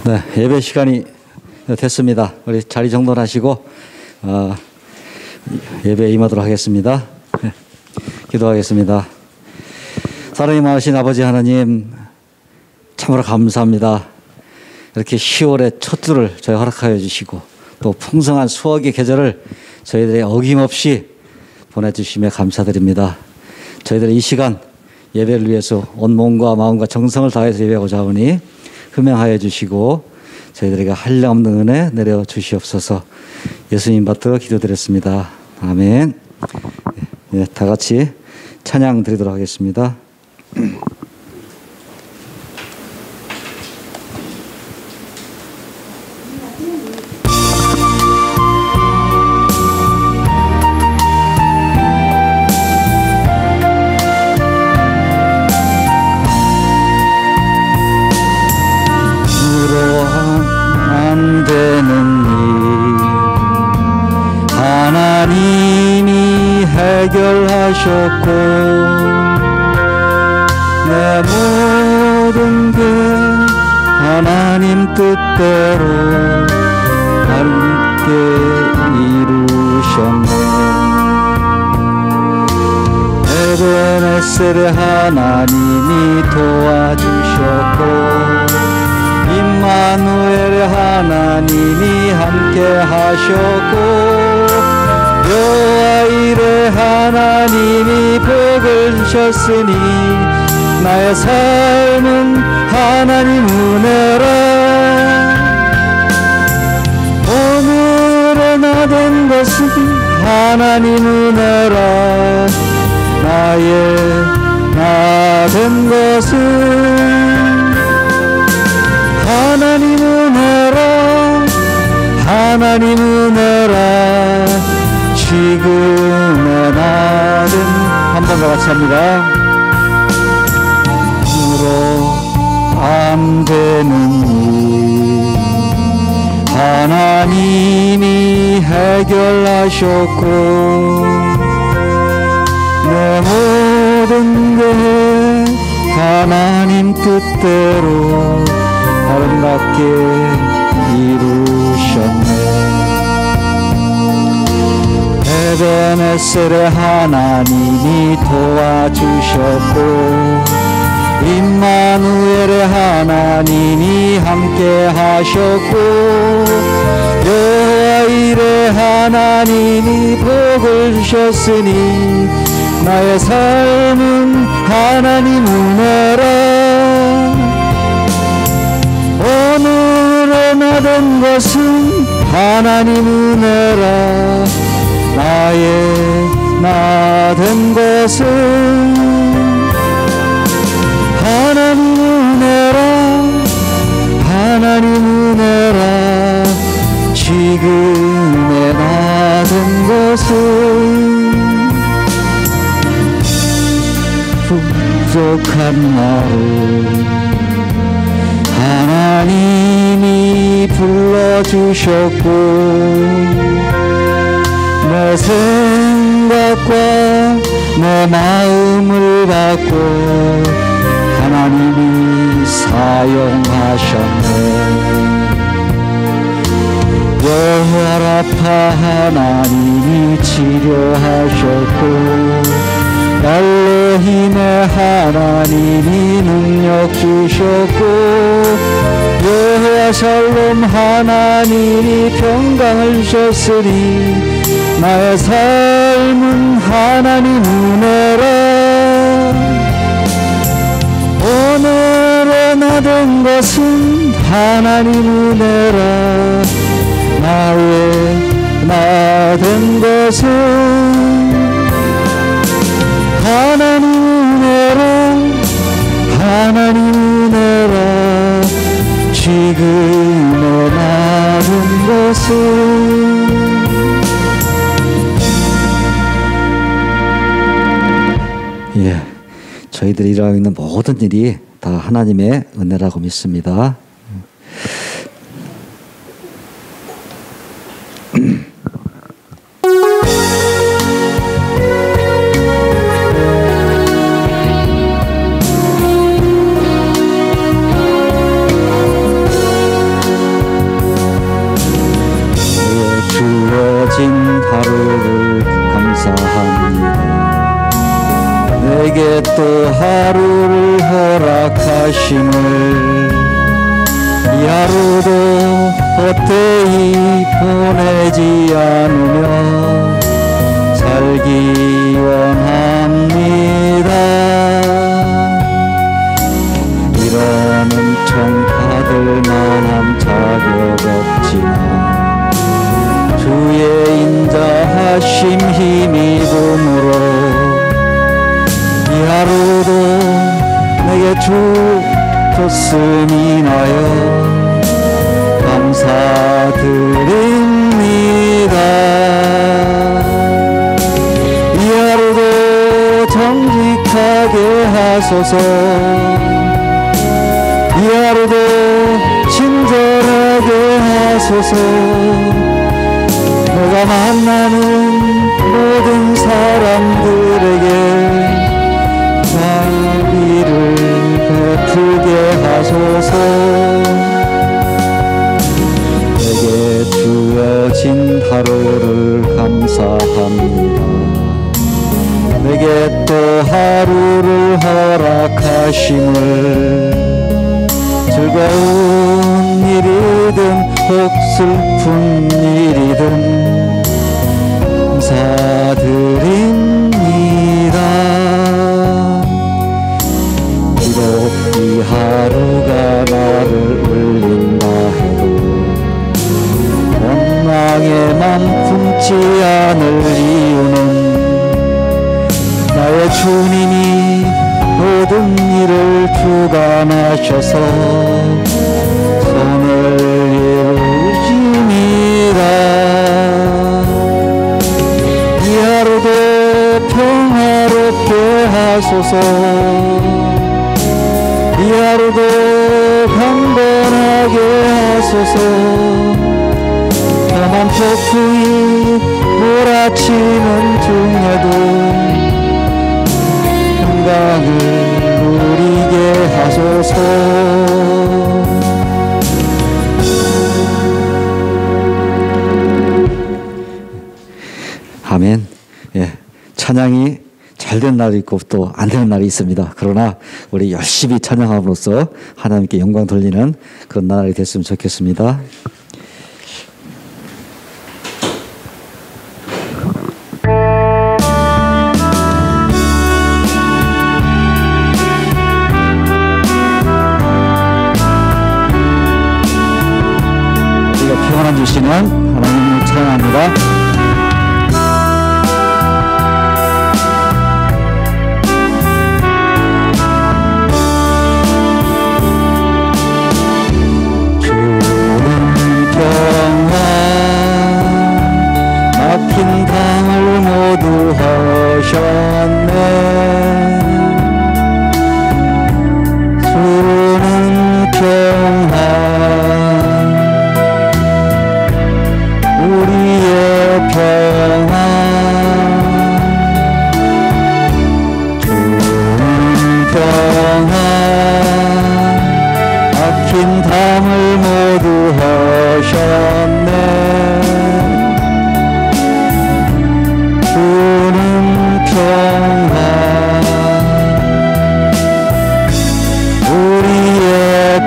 네, 예배 시간이 됐습니다. 우리 자리 정돈하시고 예배에 임하도록 하겠습니다. 네, 기도하겠습니다. 사랑이 많으신 아버지 하나님, 참으로 감사합니다. 이렇게 10월의 첫 주를 저희 허락하여 주시고 또 풍성한 수확의 계절을 저희들이 어김없이 보내주시며 감사드립니다. 저희들이 이 시간 예배를 위해서 온 몸과 마음과 정성을 다해서 예배하고자 하오니 흠양하여 주시고 저희들에게 한량없는 은혜 내려 주시옵소서. 예수님 받들어 기도드렸습니다. 아멘. 네, 다 같이 찬양 드리도록 하겠습니다. 안 되는 일 하나님이 해결하셨고 내 모든 게 하나님 뜻대로 함께 이루셨네. 에베네셀의 하나님이 도와주셨고 임마누엘의 하나님이 함께 하셨고 여호와일의 하나님이 복을 주셨으니 나의 삶은 하나님 은혜라. 오늘의 나 된 것은 하나님 은혜라. 나의 나 된 것은 하나님 은혜라. 하나님 은혜라. 지금의 나는 한 번 더 같이 합니다. 으로 안 되는 일 하나님이 해결하셨고 내 모든 게 하나님 뜻대로 아름답게 이루셨네. 에베네셀의 하나님이 도와주셨고 임마누엘의 하나님이 함께 하셨고 여호와일의 하나님이 복을 주셨으니 나의 삶은 하나님 은혜라. 오늘의 나 된 것은 하나님 은혜라. 나의 나 된 것은 하나님 은혜라. 하나님 은혜라. 지금의 나 된 것은 부족한 나를 하나님이 불러주셨고 내 생각과 내 마음을 받고 하나님이 사용하셨네. 여호와라파 하나님이 치료하셨고 엘로힘의 하나님이 능력 주셨고 여호와 샬롬 하나님이 평강을 주셨으니 나의 삶은 하나님 은혜라. 오늘의 나 된 것은 하나님 은혜라. 나의 나 된 것은 하나님 은혜라. 하나님 은혜라. 지금의 나 된 것은 예, 저희들이 일하고 있는 모든 일이 다 하나님의 은혜라고 믿습니다. 내게 또 하루를 허락하심을 이 하루도 헛되이 보내지 않으며 살기 원합니다. 이러는 청 받을 만한 자격 없지만 주의 인자하심 힘입음으로 이 하루도 내게 주셨음 인하여 감사드립니다. 이 하루도 정직하게 하소서. 이 하루도 친절하게 하소서. 내가 만나는 모든 사람들에게 자비를 베풀게 하소서. 내게 주어진 하루를 감사합니다. 내게 또 하루를 허락하심을 즐거운 일이든 혹 슬픈 일이든 감사드립니다. 비록 이 하루가 나를 울린다 해도 원망의 맘 품지 않을 이유는 나의 주님이 모든 일을 주관하셔서 손을 이루십니다. 이 하루도 평화롭게 하소서. 이 하루도 강건하게 하소서. 험한 폭풍이 몰아치는 중에도 평강을 누리게 하소서. 아멘. 예, 찬양이 잘된 날이 있고 또 안 되는 날이 있습니다. 그러나 우리 열심히 찬양함으로써 하나님께 영광 돌리는 그런 날이 됐으면 좋겠습니다. 우리가 평안한 주시는 하나님을 찬양합니다. 막힌 강을 모두 하셨네. 주는 평안 우리의 평안 주는 평안 막힌 담을 모두 하셨네. 주는 평안 우리의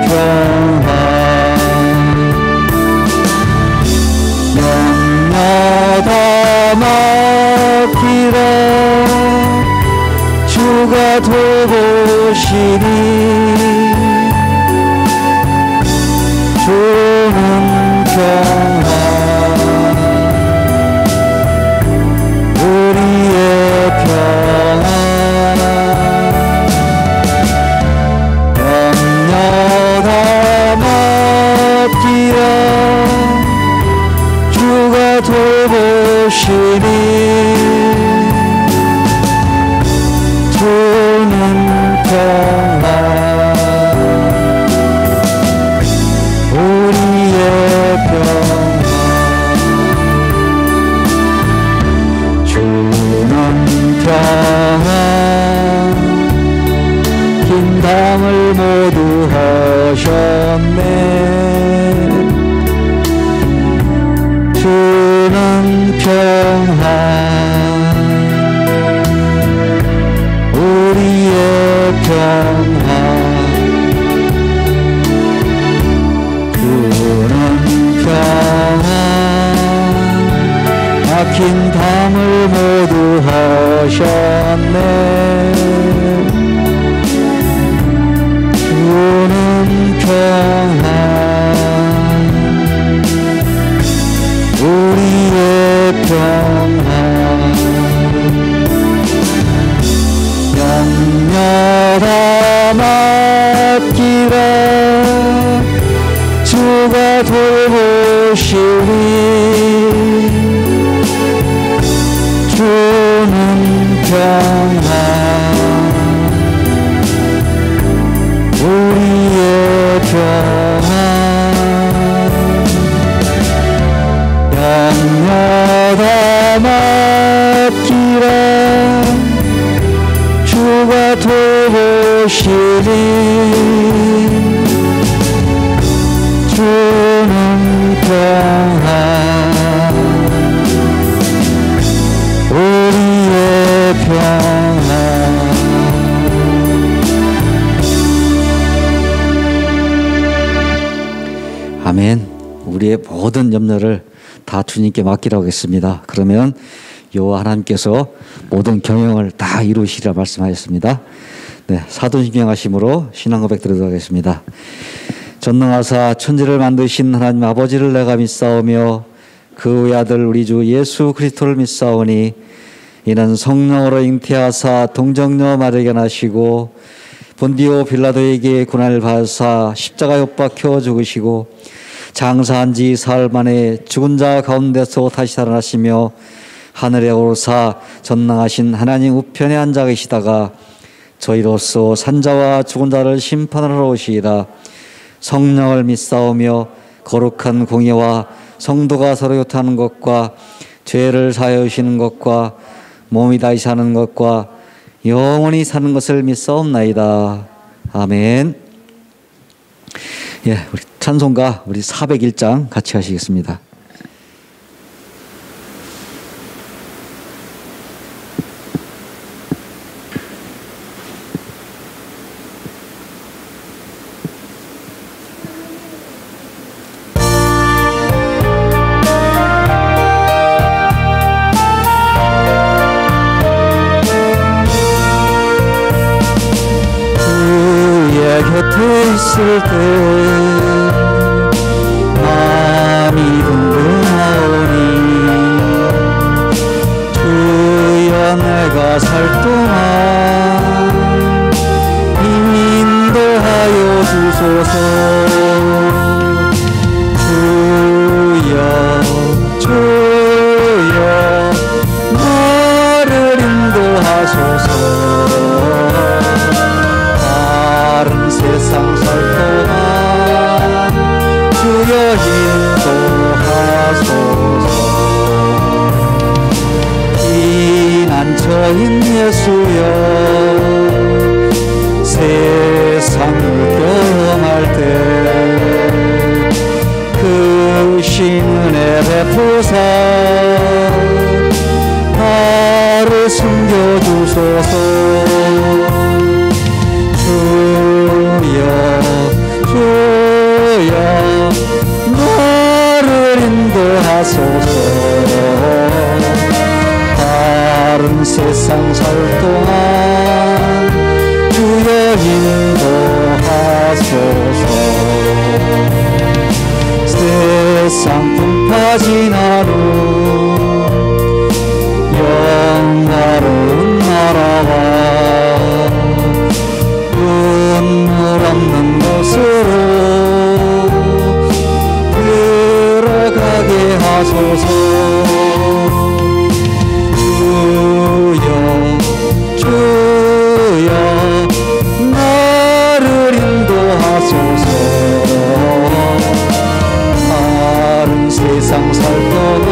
평안 염려다 맡기라 주가 돌보시니 주는 평안 우리의 평안 염려다 맡기라 주가 돌보시니 주는 평안 우리의 평안 주는 평안 긴 담을 모두 하셨네. 주는 평안 평안 우리의 평안 영녀다 맡기라 주가 돌보시리 주는 평안 우리의 평안 영녀다 맡기라 주가 돌보시리 주는 평안 우리의 평안 아멘. 우리의 모든 염려를 다 주님께 맡기라고 했습니다. 그러면 여호와 하나님께서 모든 경영을 다 이루시리라 말씀하셨습니다. 네, 사도신경 하심으로 신앙 고백 드리도록 하겠습니다. 전능하사 천지를 만드신 하나님 아버지를 내가 믿사오며 그 외아들 우리 주 예수 그리스도를 믿사오니 이는 성령으로 잉태하사 동정녀 마리아에게 나시고 본디오 빌라도에게 고난을 받으사 십자가에 못 박혀 죽으시고 장사한 지 사흘 만에 죽은 자 가운데서 다시 살아나시며 하늘에 오르사 전능하신 하나님 우편에 앉아 계시다가 저희로서 산자와 죽은 자를 심판하러 오시리라. 성령을 믿사오며 거룩한 공예와 성도가 서로 교통하는 것과 죄를 사하여 주시는 것과 몸이 다시 사는 것과 영원히 사는 것을 믿사옵나이다. 아멘. 예, 우리 찬송가 우리 401장 같이 하시겠습니다. 그의 곁에 있을 때 마음이 든든하오니 주여 내가 살 동안 인도하여 주소서. 주여 주여 나를 인도하소서. 다른 세상 살 동안 주여 인도하소서. 피난처인 예수여 세상을 경험할 때 그 신은혜 베푸사 나를 숨겨주소서. 주여 주여 나를 인도하소서. 다른 세상 살 동안 주여 인도하소서. 세상 풍파진 하루 영화로운 나라와 눈물 없는 곳으로 들어가게 하소서. 주여 주여 나를 인도하소서. 다른 세상 살 동안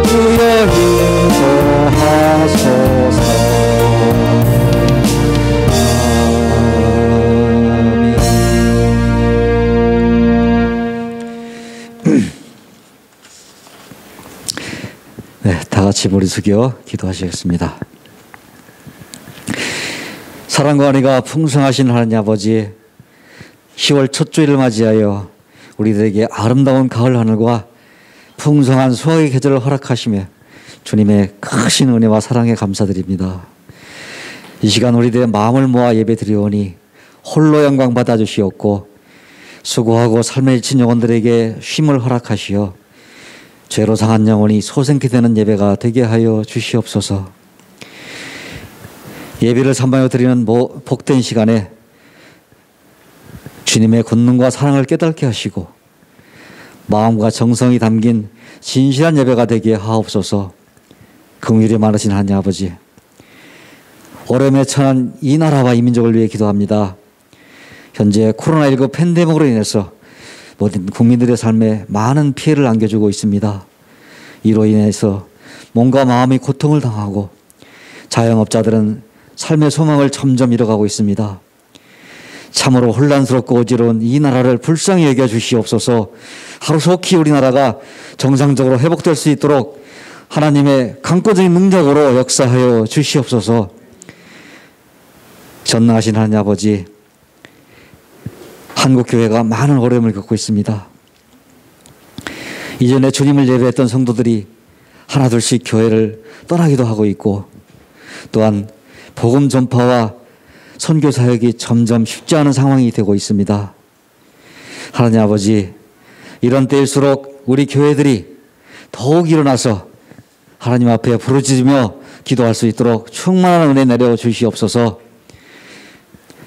주여 인도하소서. 네, 다 같이 머리 숙여 기도하시겠습니다. 사랑과 은혜가 풍성하신 하나님 아버지, 10월 첫 주일을 맞이하여 우리들에게 아름다운 가을 하늘과 풍성한 수확의 계절을 허락하시며 주님의 크신 은혜와 사랑에 감사드립니다. 이 시간 우리들의 마음을 모아 예배 드리오니 홀로 영광 받아 주시옵고 수고하고 삶에 지친 영혼들에게 쉼을 허락하시어 죄로 상한 영혼이 소생케 되는 예배가 되게 하여 주시옵소서. 예배를 삼하여 드리는 복된 시간에 주님의 권능과 사랑을 깨닫게 하시고 마음과 정성이 담긴 진실한 예배가 되게 하옵소서. 긍휼이 많으신 하나님 아버지, 어려움에 처한 이 나라와 이 민족을 위해 기도합니다. 현재 코로나19 팬데믹으로 인해서 모든 국민들의 삶에 많은 피해를 안겨주고 있습니다. 이로 인해서 몸과 마음이 고통을 당하고 자영업자들은 삶의 소망을 점점 잃어가고 있습니다. 참으로 혼란스럽고 어지러운 이 나라를 불쌍히 여겨 주시옵소서. 하루속히 우리나라가 정상적으로 회복될 수 있도록 하나님의 강권적인 능력으로 역사하여 주시옵소서. 전능하신 하나님 아버지, 한국교회가 많은 어려움을 겪고 있습니다. 이전에 주님을 예배했던 성도들이 하나둘씩 교회를 떠나기도 하고 있고, 또한 복음 전파와 선교 사역이 점점 쉽지 않은 상황이 되고 있습니다. 하나님 아버지, 이런 때일수록 우리 교회들이 더욱 일어나서 하나님 앞에 부르짖으며 기도할 수 있도록 충만한 은혜 내려 주시옵소서.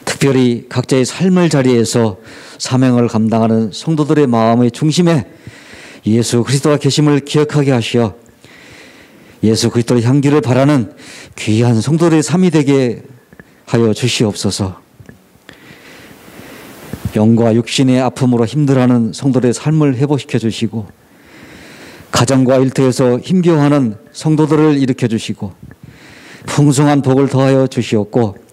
특별히 각자의 삶의 자리에서 사명을 감당하는 성도들의 마음의 중심에 예수 그리스도가 계심을 기억하게 하시어 예수 그리스도의 향기를 바라는 귀한 성도들의 삶이 되게 하여 주시옵소서. 영과 육신의 아픔으로 힘들어하는 성도들의 삶을 회복시켜 주시고, 가정과 일터에서 힘겨워하는 성도들을 일으켜 주시고, 풍성한 복을 더하여 주시옵고,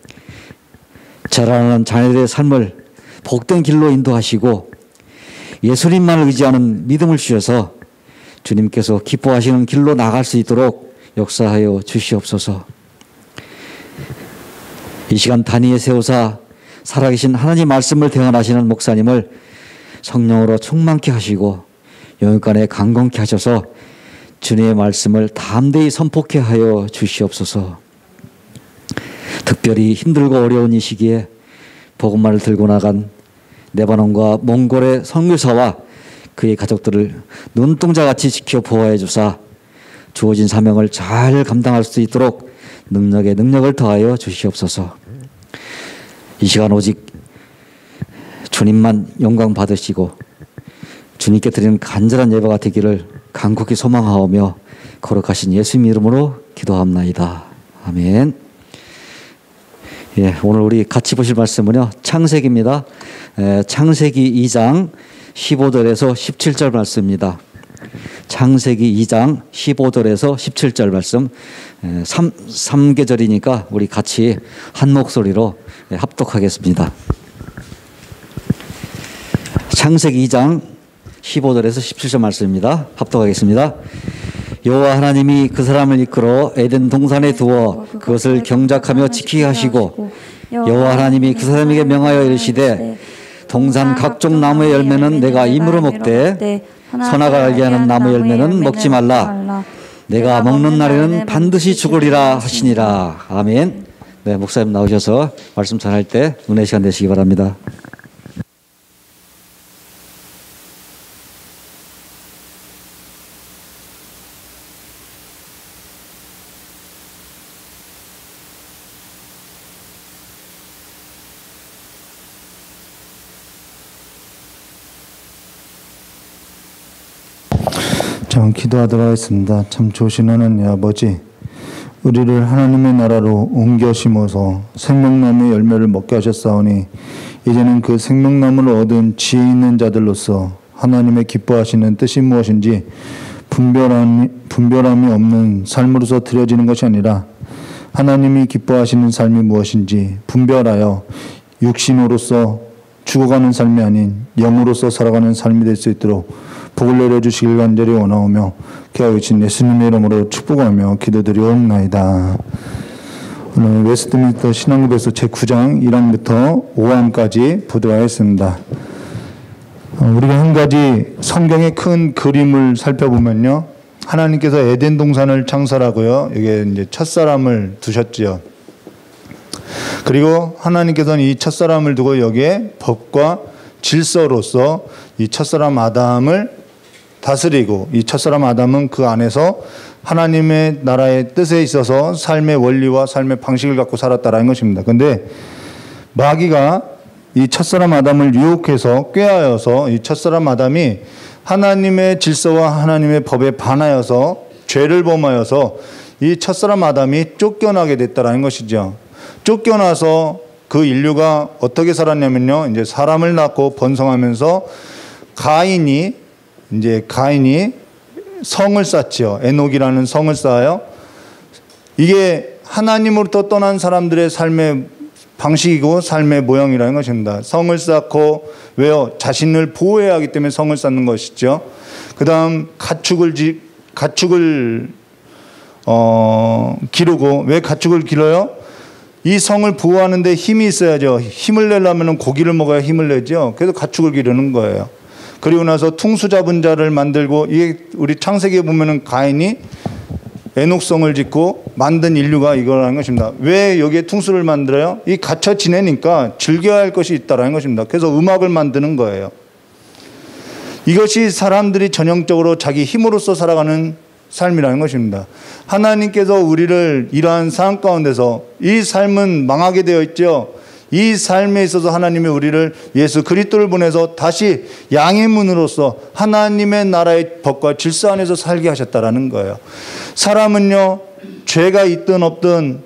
자라나는 자녀들의 삶을 복된 길로 인도하시고 예수님만을 의지하는 믿음을 주셔서 주님께서 기뻐하시는 길로 나갈 수 있도록 역사하여 주시옵소서. 이 시간 단위에 세우사 살아계신 하나님 말씀을 대언하시는 목사님을 성령으로 충만케 하시고 영육간에 강건케 하셔서 주님의 말씀을 담대히 선포케 하여 주시옵소서. 특별히 힘들고 어려운 이 시기에 복음만을 들고 나간 레바논과 몽골의 선교사와 그의 가족들을 눈동자같이 지켜 보호해 주사 주어진 사명을 잘 감당할 수 있도록 능력에 능력을 더하여 주시옵소서. 이 시간 오직 주님만 영광 받으시고 주님께 드리는 간절한 예배가 되기를 간곡히 소망하오며 거룩하신 예수님 이름으로 기도합나이다. 아멘. 예, 오늘 우리 같이 보실 말씀은요, 창세기입니다. 창세기 2장 15절에서 17절 말씀입니다. 창세기 2장 15절에서 17절 말씀, 3계절이니까 우리 같이 한 목소리로 합독하겠습니다. 창세기 2장 15절에서 17절 말씀입니다. 합독하겠습니다. 여호와 하나님이 그 사람을 이끌어 에덴 동산에 두어 그것을 경작하며 지키게 하시고 여호와 하나님이 그 사람에게 명하여 이르시되 동산 각종 나무의 열매는 내가 임으로 먹되 선악을 알게 하는 나무 열매는 먹지 말라. 내가 먹는 날에는 반드시 죽으리라 하시니라. 아멘. 네, 목사님 나오셔서 말씀 전할 때 은혜 시간 되시기 바랍니다. 자, 기도하도록 하겠습니다. 참 좋으신 하나님 아버지, 우리를 하나님의 나라로 옮겨 심어서 생명나무의 열매를 먹게 하셨사오니 이제는 그 생명나무를 얻은 지혜 있는 자들로서 하나님의 기뻐하시는 뜻이 무엇인지 분별함이 없는 삶으로서 드려지는 것이 아니라 하나님이 기뻐하시는 삶이 무엇인지 분별하여 육신으로서 죽어가는 삶이 아닌 영으로서 살아가는 삶이 될 수 있도록 복을 내려주시길 간절히 원하오며 귀하신 예수님의 이름으로 축복하며 기도드리옵나이다. 오늘 웨스트민스터 신앙급에서 제9장 1항부터 5항까지 보도록 하겠습니다. 우리가 한 가지 성경의 큰 그림을 살펴보면요, 하나님께서 에덴 동산을 창설하고요, 여기에 이제 첫사람을 두셨지요. 그리고 하나님께서는 이 첫사람을 두고 여기에 법과 질서로서 이 첫사람 아담을 다스리고, 이 첫사람 아담은 그 안에서 하나님의 나라의 뜻에 있어서 삶의 원리와 삶의 방식을 갖고 살았다라는 것입니다. 그런데 마귀가 이 첫사람 아담을 유혹해서 꾀하여서 이 첫사람 아담이 하나님의 질서와 하나님의 법에 반하여서 죄를 범하여서 이 첫사람 아담이 쫓겨나게 됐다라는 것이죠. 쫓겨나서 그 인류가 어떻게 살았냐면요, 이제 사람을 낳고 번성하면서 가인이 성을 쌓지요. 에녹이라는 성을 쌓아요. 이게 하나님으로부터 떠난 사람들의 삶의 방식이고 삶의 모형이라는 것입니다. 성을 쌓고, 왜요? 자신을 보호해야 하기 때문에 성을 쌓는 것이죠. 그 다음 가축을 기르고, 왜 가축을 기르요? 이 성을 보호하는 데 힘이 있어야죠. 힘을 내려면 고기를 먹어야 힘을 내죠. 그래서 가축을 기르는 거예요. 그리고 나서 퉁수 잡은 자를 만들고, 이게 우리 창세기에 보면은 가인이 에녹성을 짓고 만든 인류가 이거라는 것입니다. 왜 여기에 퉁수를 만들어요? 이 갇혀 지내니까 즐겨야 할 것이 있다라는 것입니다. 그래서 음악을 만드는 거예요. 이것이 사람들이 전형적으로 자기 힘으로써 살아가는 삶이라는 것입니다. 하나님께서 우리를 이러한 삶 가운데서, 이 삶은 망하게 되어 있죠. 이 삶에 있어서 하나님이 우리를 예수 그리스도를 보내서 다시 양의 문으로서 하나님의 나라의 법과 질서 안에서 살게 하셨다라는 거예요. 사람은요, 죄가 있든 없든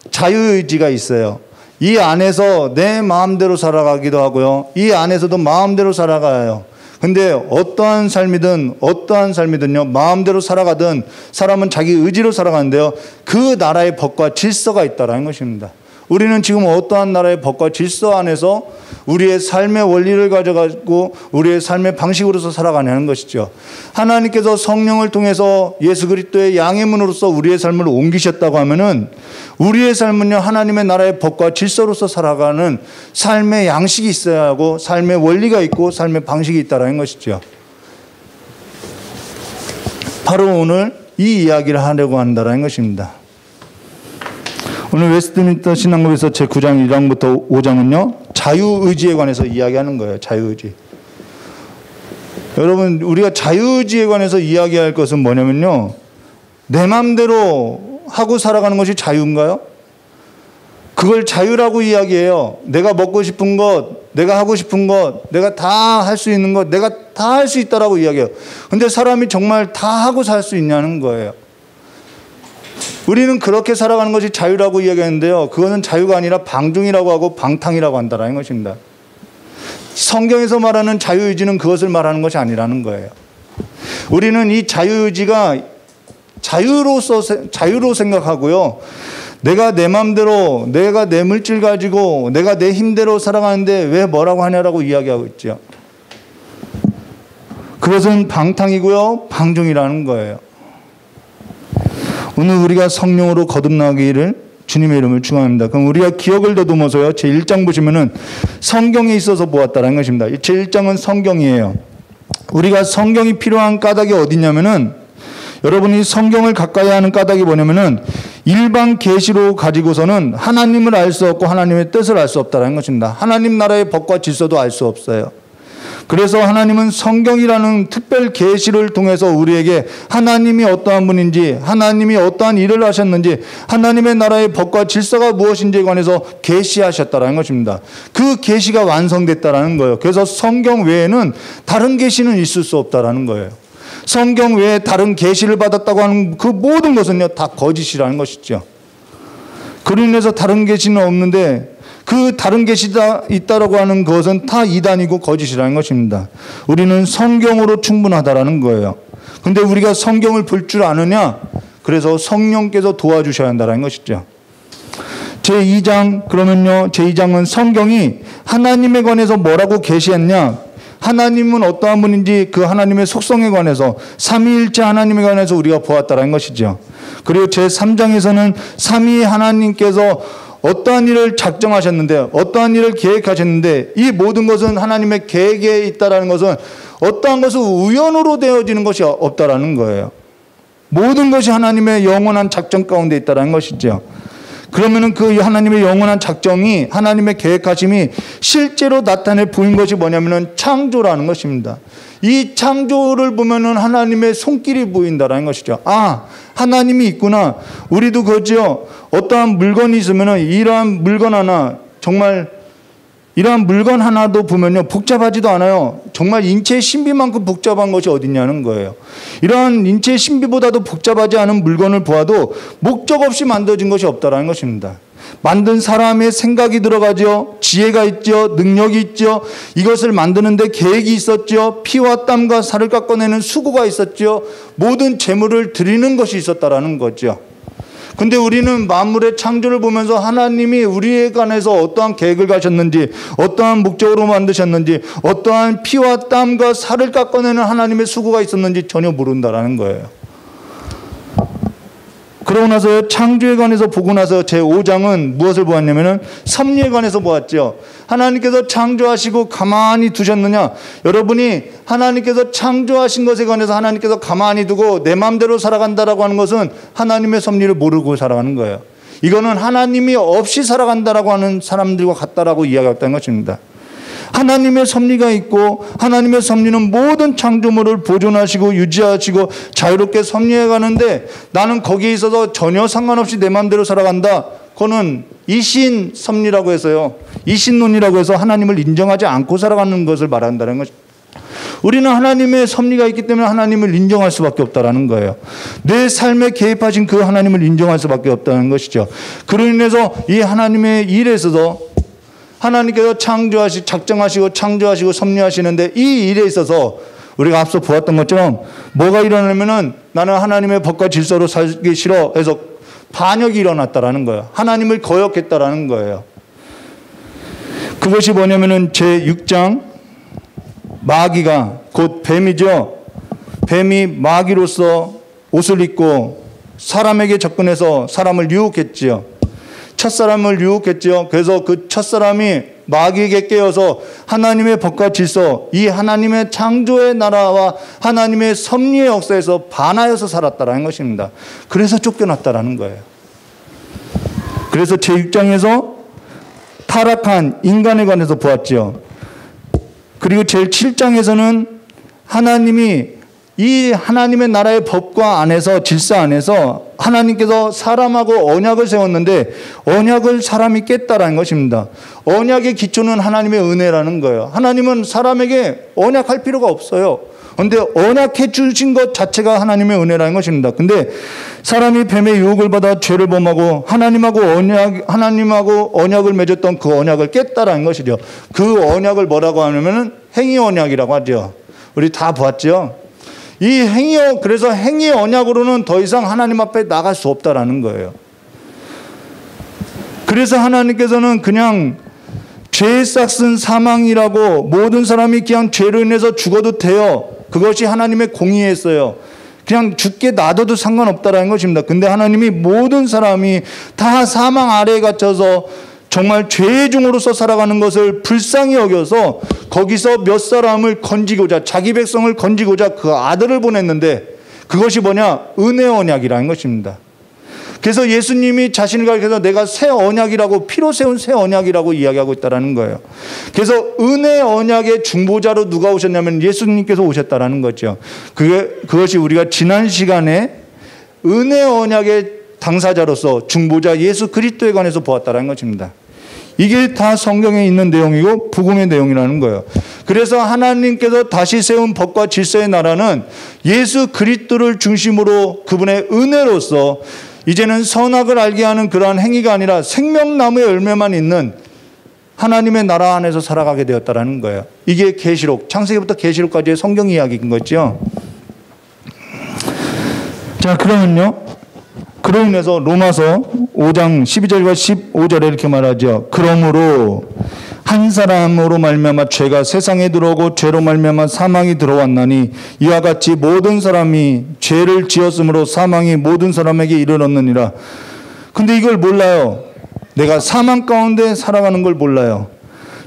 자유의지가 있어요. 이 안에서 내 마음대로 살아가기도 하고요, 이 안에서도 마음대로 살아가요. 근데 어떠한 삶이든요, 마음대로 살아가든 사람은 자기 의지로 살아가는데요, 그 나라의 법과 질서가 있다라는 것입니다. 우리는 지금 어떠한 나라의 법과 질서 안에서 우리의 삶의 원리를 가져가고 우리의 삶의 방식으로서 살아가냐는 것이죠. 하나님께서 성령을 통해서 예수 그리스도의 양의 문으로서 우리의 삶을 옮기셨다고 하면은, 우리의 삶은요, 하나님의 나라의 법과 질서로서 살아가는 삶의 양식이 있어야 하고, 삶의 원리가 있고, 삶의 방식이 있다라는 것이죠. 바로 오늘 이 이야기를 하려고 한다라는 것입니다. 오늘 웨스트민스터 신앙법에서 제9장 1장부터 5장은요, 자유의지에 관해서 이야기하는 거예요. 자유의지. 여러분, 우리가 자유의지에 관해서 이야기할 것은 뭐냐면요, 내 마음대로 하고 살아가는 것이 자유인가요? 그걸 자유라고 이야기해요. 내가 먹고 싶은 것, 내가 하고 싶은 것, 내가 다 할 수 있는 것, 내가 다 할 수 있다라고 이야기해요. 근데 사람이 정말 다 하고 살 수 있냐는 거예요. 우리는 그렇게 살아가는 것이 자유라고 이야기하는데요, 그거는 자유가 아니라 방종이라고 하고 방탕이라고 한다는 것입니다. 성경에서 말하는 자유의지는 그것을 말하는 것이 아니라는 거예요. 우리는 이 자유의지가 자유로 생각하고요, 내가 내 마음대로, 내가 내 물질 가지고 내가 내 힘대로 살아가는데 왜 뭐라고 하냐라고 이야기하고 있죠. 그것은 방탕이고요, 방종이라는 거예요. 오늘 우리가 성령으로 거듭나기를 주님의 이름을 축원합니다. 그럼 우리가 기억을 더듬어서요, 제1장 보시면은 성경에 있어서 보았다는 것입니다. 제1장은 성경이에요. 우리가 성경이 필요한 까닭이 어디냐면은, 여러분이 성경을 가까이 하는 까닭이 뭐냐면은, 일반 계시로 가지고서는 하나님을 알 수 없고 하나님의 뜻을 알 수 없다는 것입니다. 하나님 나라의 법과 질서도 알 수 없어요. 그래서 하나님은 성경이라는 특별 계시를 통해서 우리에게 하나님이 어떠한 분인지, 하나님이 어떠한 일을 하셨는지, 하나님의 나라의 법과 질서가 무엇인지에 관해서 계시하셨다는 것입니다. 그 계시가 완성됐다는 거예요. 그래서 성경 외에는 다른 계시는 있을 수 없다는 거예요. 성경 외에 다른 계시를 받았다고 하는 그 모든 것은요, 다 거짓이라는 것이죠. 그로 인해서 다른 계시는 없는데, 그 다른 계시가 있다라고 하는 것은 다 이단이고 거짓이라는 것입니다. 우리는 성경으로 충분하다라는 거예요. 근데 우리가 성경을 볼 줄 아느냐? 그래서 성령께서 도와주셔야 한다는 것이죠. 제2장, 그러면요, 제2장은 성경이 하나님에 관해서 뭐라고 계시했냐? 하나님은 어떠한 분인지 그 하나님의 속성에 관해서, 삼위일체 하나님에 관해서 우리가 보았다는 것이죠. 그리고 제3장에서는 삼위 하나님께서 어떠한 일을 작정하셨는데, 어떠한 일을 계획하셨는데, 이 모든 것은 하나님의 계획에 있다라는 것은 어떠한 것은 우연으로 되어지는 것이 없다라는 거예요. 모든 것이 하나님의 영원한 작정 가운데 있다라는 것이죠. 그러면은 그 하나님의 영원한 작정이, 하나님의 계획하심이 실제로 나타내 보인 것이 뭐냐면은 창조라는 것입니다. 이 창조를 보면은 하나님의 손길이 보인다라는 것이죠. 아, 하나님이 있구나. 우리도 그죠. 어떠한 물건이 있으면은 이러한 물건 하나, 정말 이러한 물건 하나도 보면요, 복잡하지도 않아요. 정말 인체의 신비만큼 복잡한 것이 어딨냐는 거예요. 이러한 인체의 신비보다도 복잡하지 않은 물건을 보아도 목적 없이 만들어진 것이 없다라는 것입니다. 만든 사람의 생각이 들어가죠. 지혜가 있죠. 능력이 있죠. 이것을 만드는데 계획이 있었죠. 피와 땀과 살을 깎아내는 수고가 있었죠. 모든 재물을 드리는 것이 있었다라는 거죠. 근데 우리는 만물의 창조를 보면서 하나님이 우리에 관해서 어떠한 계획을 가셨는지, 어떠한 목적으로 만드셨는지, 어떠한 피와 땀과 살을 깎아내는 하나님의 수고가 있었는지 전혀 모른다라는 거예요. 그러고 나서 창조에 관해서 보고 나서 제 5장은 무엇을 보았냐면은 섭리에 관해서 보았죠. 하나님께서 창조하시고 가만히 두셨느냐? 여러분이 하나님께서 창조하신 것에 관해서 하나님께서 가만히 두고 내 마음대로 살아간다라고 하는 것은 하나님의 섭리를 모르고 살아가는 거예요. 이거는 하나님이 없이 살아간다라고 하는 사람들과 같다라고 이야기했다는 것입니다. 하나님의 섭리가 있고 하나님의 섭리는 모든 창조물을 보존하시고 유지하시고 자유롭게 섭리해 가는데 나는 거기에 있어서 전혀 상관없이 내 마음대로 살아간다. 그거는 이신 섭리라고 해서요. 이신론이라고 해서 하나님을 인정하지 않고 살아가는 것을 말한다는 것입니다. 우리는 하나님의 섭리가 있기 때문에 하나님을 인정할 수밖에 없다라는 거예요. 내 삶에 개입하신 그 하나님을 인정할 수밖에 없다는 것이죠. 그로 인해서 이 하나님의 일에 있어서 하나님께서 작정하시고 창조하시고 섭리하시는데 이 일에 있어서 우리가 앞서 보았던 것처럼 뭐가 일어나면은 나는 하나님의 법과 질서로 살기 싫어 해서 반역이 일어났다라는 거예요. 하나님을 거역했다라는 거예요. 그것이 뭐냐면은 제6장 마귀가 곧 뱀이죠. 뱀이 마귀로서 옷을 입고 사람에게 접근해서 사람을 유혹했지요. 첫사람을 유혹했죠. 그래서 그 첫사람이 마귀에게 깨어서 하나님의 법과 질서, 이 하나님의 창조의 나라와 하나님의 섭리의 역사에서 반하여서 살았다라는 것입니다. 그래서 쫓겨났다라는 거예요. 그래서 제6장에서 타락한 인간에 관해서 보았죠. 그리고 제7장에서는 하나님이 이 하나님의 나라의 법과 안에서 질서 안에서 하나님께서 사람하고 언약을 세웠는데 언약을 사람이 깼다라는 것입니다. 언약의 기초는 하나님의 은혜라는 거예요. 하나님은 사람에게 언약할 필요가 없어요. 그런데 언약해 주신 것 자체가 하나님의 은혜라는 것입니다. 근데 사람이 뱀의 유혹을 받아 죄를 범하고 하나님하고 언약을 맺었던 그 언약을 깼다라는 것이죠. 그 언약을 뭐라고 하냐면은 행위 언약이라고 하죠. 우리 다 보았죠. 그래서 행위 언약으로는 더 이상 하나님 앞에 나갈 수 없다라는 거예요. 그래서 하나님께서는 그냥 죄의 싹은 사망이라고 모든 사람이 그냥 죄로 인해서 죽어도 돼요. 그것이 하나님의 공의였어요. 그냥 죽게 놔둬도 상관없다라는 것입니다. 근데 하나님이 모든 사람이 다 사망 아래에 갇혀서 정말 죄의 종으로서 살아가는 것을 불쌍히 여겨서 거기서 몇 사람을 건지고자, 자기 백성을 건지고자 그 아들을 보냈는데 그것이 뭐냐? 은혜 언약이라는 것입니다. 그래서 예수님이 자신을 가리켜서 내가 새 언약이라고, 피로 세운 새 언약이라고 이야기하고 있다는 거예요. 그래서 은혜 언약의 중보자로 누가 오셨냐면 예수님께서 오셨다는 거죠. 그것이 우리가 지난 시간에 은혜 언약의 당사자로서 중보자 예수 그리스도에 관해서 보았다는 것입니다. 이게 다 성경에 있는 내용이고 복음의 내용이라는 거예요. 그래서 하나님께서 다시 세운 법과 질서의 나라는 예수 그리스도를 중심으로 그분의 은혜로서 이제는 선악을 알게 하는 그러한 행위가 아니라 생명나무의 열매만 있는 하나님의 나라 안에서 살아가게 되었다는 거예요. 이게 계시록, 창세기부터 계시록까지의 성경 이야기인 거죠. 자, 그러면요. 그로 인해서 로마서 5장 12절과 15절에 이렇게 말하죠. 그러므로 한 사람으로 말미암아 죄가 세상에 들어오고 죄로 말미암아 사망이 들어왔나니 이와 같이 모든 사람이 죄를 지었으므로 사망이 모든 사람에게 이르렀느니라. 근데 이걸 몰라요. 내가 사망 가운데 살아가는 걸 몰라요.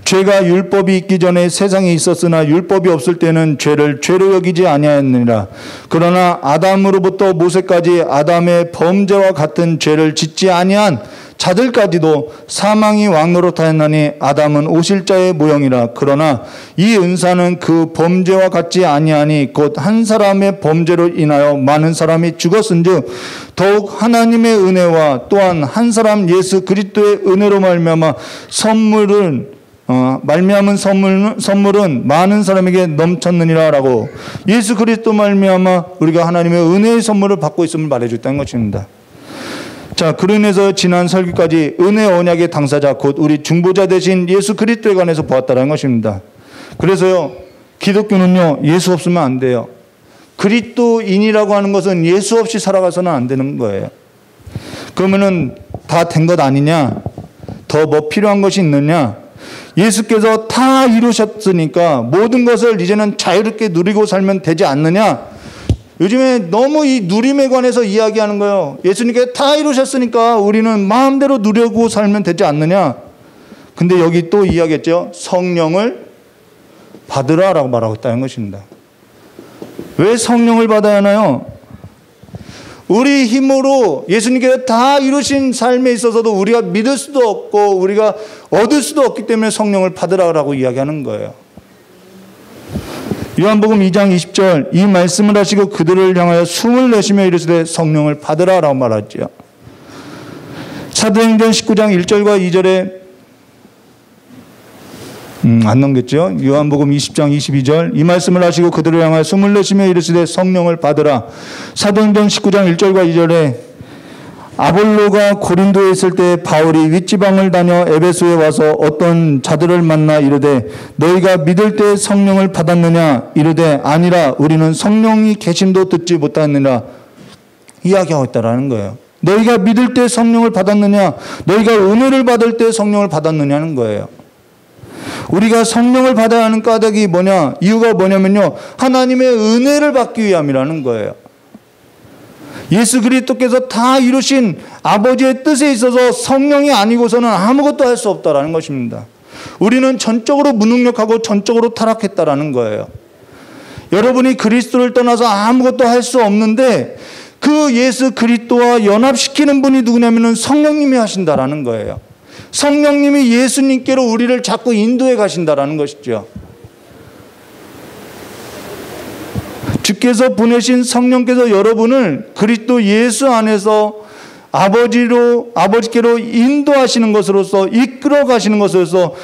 죄가 율법이 있기 전에 세상에 있었으나 율법이 없을 때는 죄를 죄로 여기지 아니하였느니라. 그러나 아담으로부터 모세까지 아담의 범죄와 같은 죄를 짓지 아니한 자들까지도 사망이 왕노릇하였나니 아담은 오실자의 모형이라. 그러나 이 은사는 그 범죄와 같지 아니하니 곧 한 사람의 범죄로 인하여 많은 사람이 죽었은즉 더욱 하나님의 은혜와 또한 한 사람 예수 그리스도의 은혜로 말미암아 말미암은 선물은 많은 사람에게 넘쳤느니라라고. 예수 그리스도 말미암아 우리가 하나님의 은혜의 선물을 받고 있음을 말해줬다는 것입니다. 자, 그로 인해서 지난 설교까지 은혜 언약의 당사자 곧 우리 중보자 되신 예수 그리스도에 관해서 보았다는 것입니다. 그래서요, 기독교는요, 예수 없으면 안 돼요. 그리스도인이라고 하는 것은 예수 없이 살아가서는 안 되는 거예요. 그러면은 다 된 것 아니냐? 더 뭐 필요한 것이 있느냐? 예수께서 다 이루셨으니까 모든 것을 이제는 자유롭게 누리고 살면 되지 않느냐? 요즘에 너무 이 누림에 관해서 이야기하는 거예요. 예수님께서 다 이루셨으니까 우리는 마음대로 누리고 살면 되지 않느냐? 근데 여기 또 이야기했죠. 성령을 받으라라고 말하고 있다는 것입니다. 왜 성령을 받아야 하나요? 우리 힘으로 예수님께서 다 이루신 삶에 있어서도 우리가 믿을 수도 없고 우리가 얻을 수도 없기 때문에 성령을 받으라고 이야기하는 거예요. 요한복음 2장 20절 이 말씀을 하시고 그들을 향하여 숨을 내쉬며 이르시되 성령을 받으라라고 말하죠. 사도행전 19장 1절과 2절에 안 넘겼죠. 요한복음 20장 22절 이 말씀을 하시고 그들을 향하여 숨을 내쉬며 이르시되 성령을 받으라. 사도행전 19장 1절과 2절에 아볼로가 고린도에 있을 때 바울이 윗지방을 다녀 에베소에 와서 어떤 자들을 만나 이르되 너희가 믿을 때 성령을 받았느냐? 이르되 아니라 우리는 성령이 계심도 듣지 못하느니라 이야기하고 있다라는 거예요. 너희가 믿을 때 성령을 받았느냐? 너희가 은혜를 받을 때 성령을 받았느냐는 거예요. 우리가 성령을 받아야 하는 까닭이 뭐냐? 이유가 뭐냐면요, 하나님의 은혜를 받기 위함이라는 거예요. 예수 그리스도께서 다 이루신 아버지의 뜻에 있어서 성령이 아니고서는 아무것도 할 수 없다라는 것입니다. 우리는 전적으로 무능력하고 전적으로 타락했다라는 거예요. 여러분이 그리스도를 떠나서 아무것도 할 수 없는데 그 예수 그리스도와 연합시키는 분이 누구냐면은 성령님이 하신다라는 거예요. 성령님이 예수님께로 우리를 자꾸 인도해 가신다라는 것이죠. 주께서 보내신 성령께서 여러분을 그리스도 예수 안에서 아버지께로 인도하시는 것으로서 이끌어 가시는 것으로서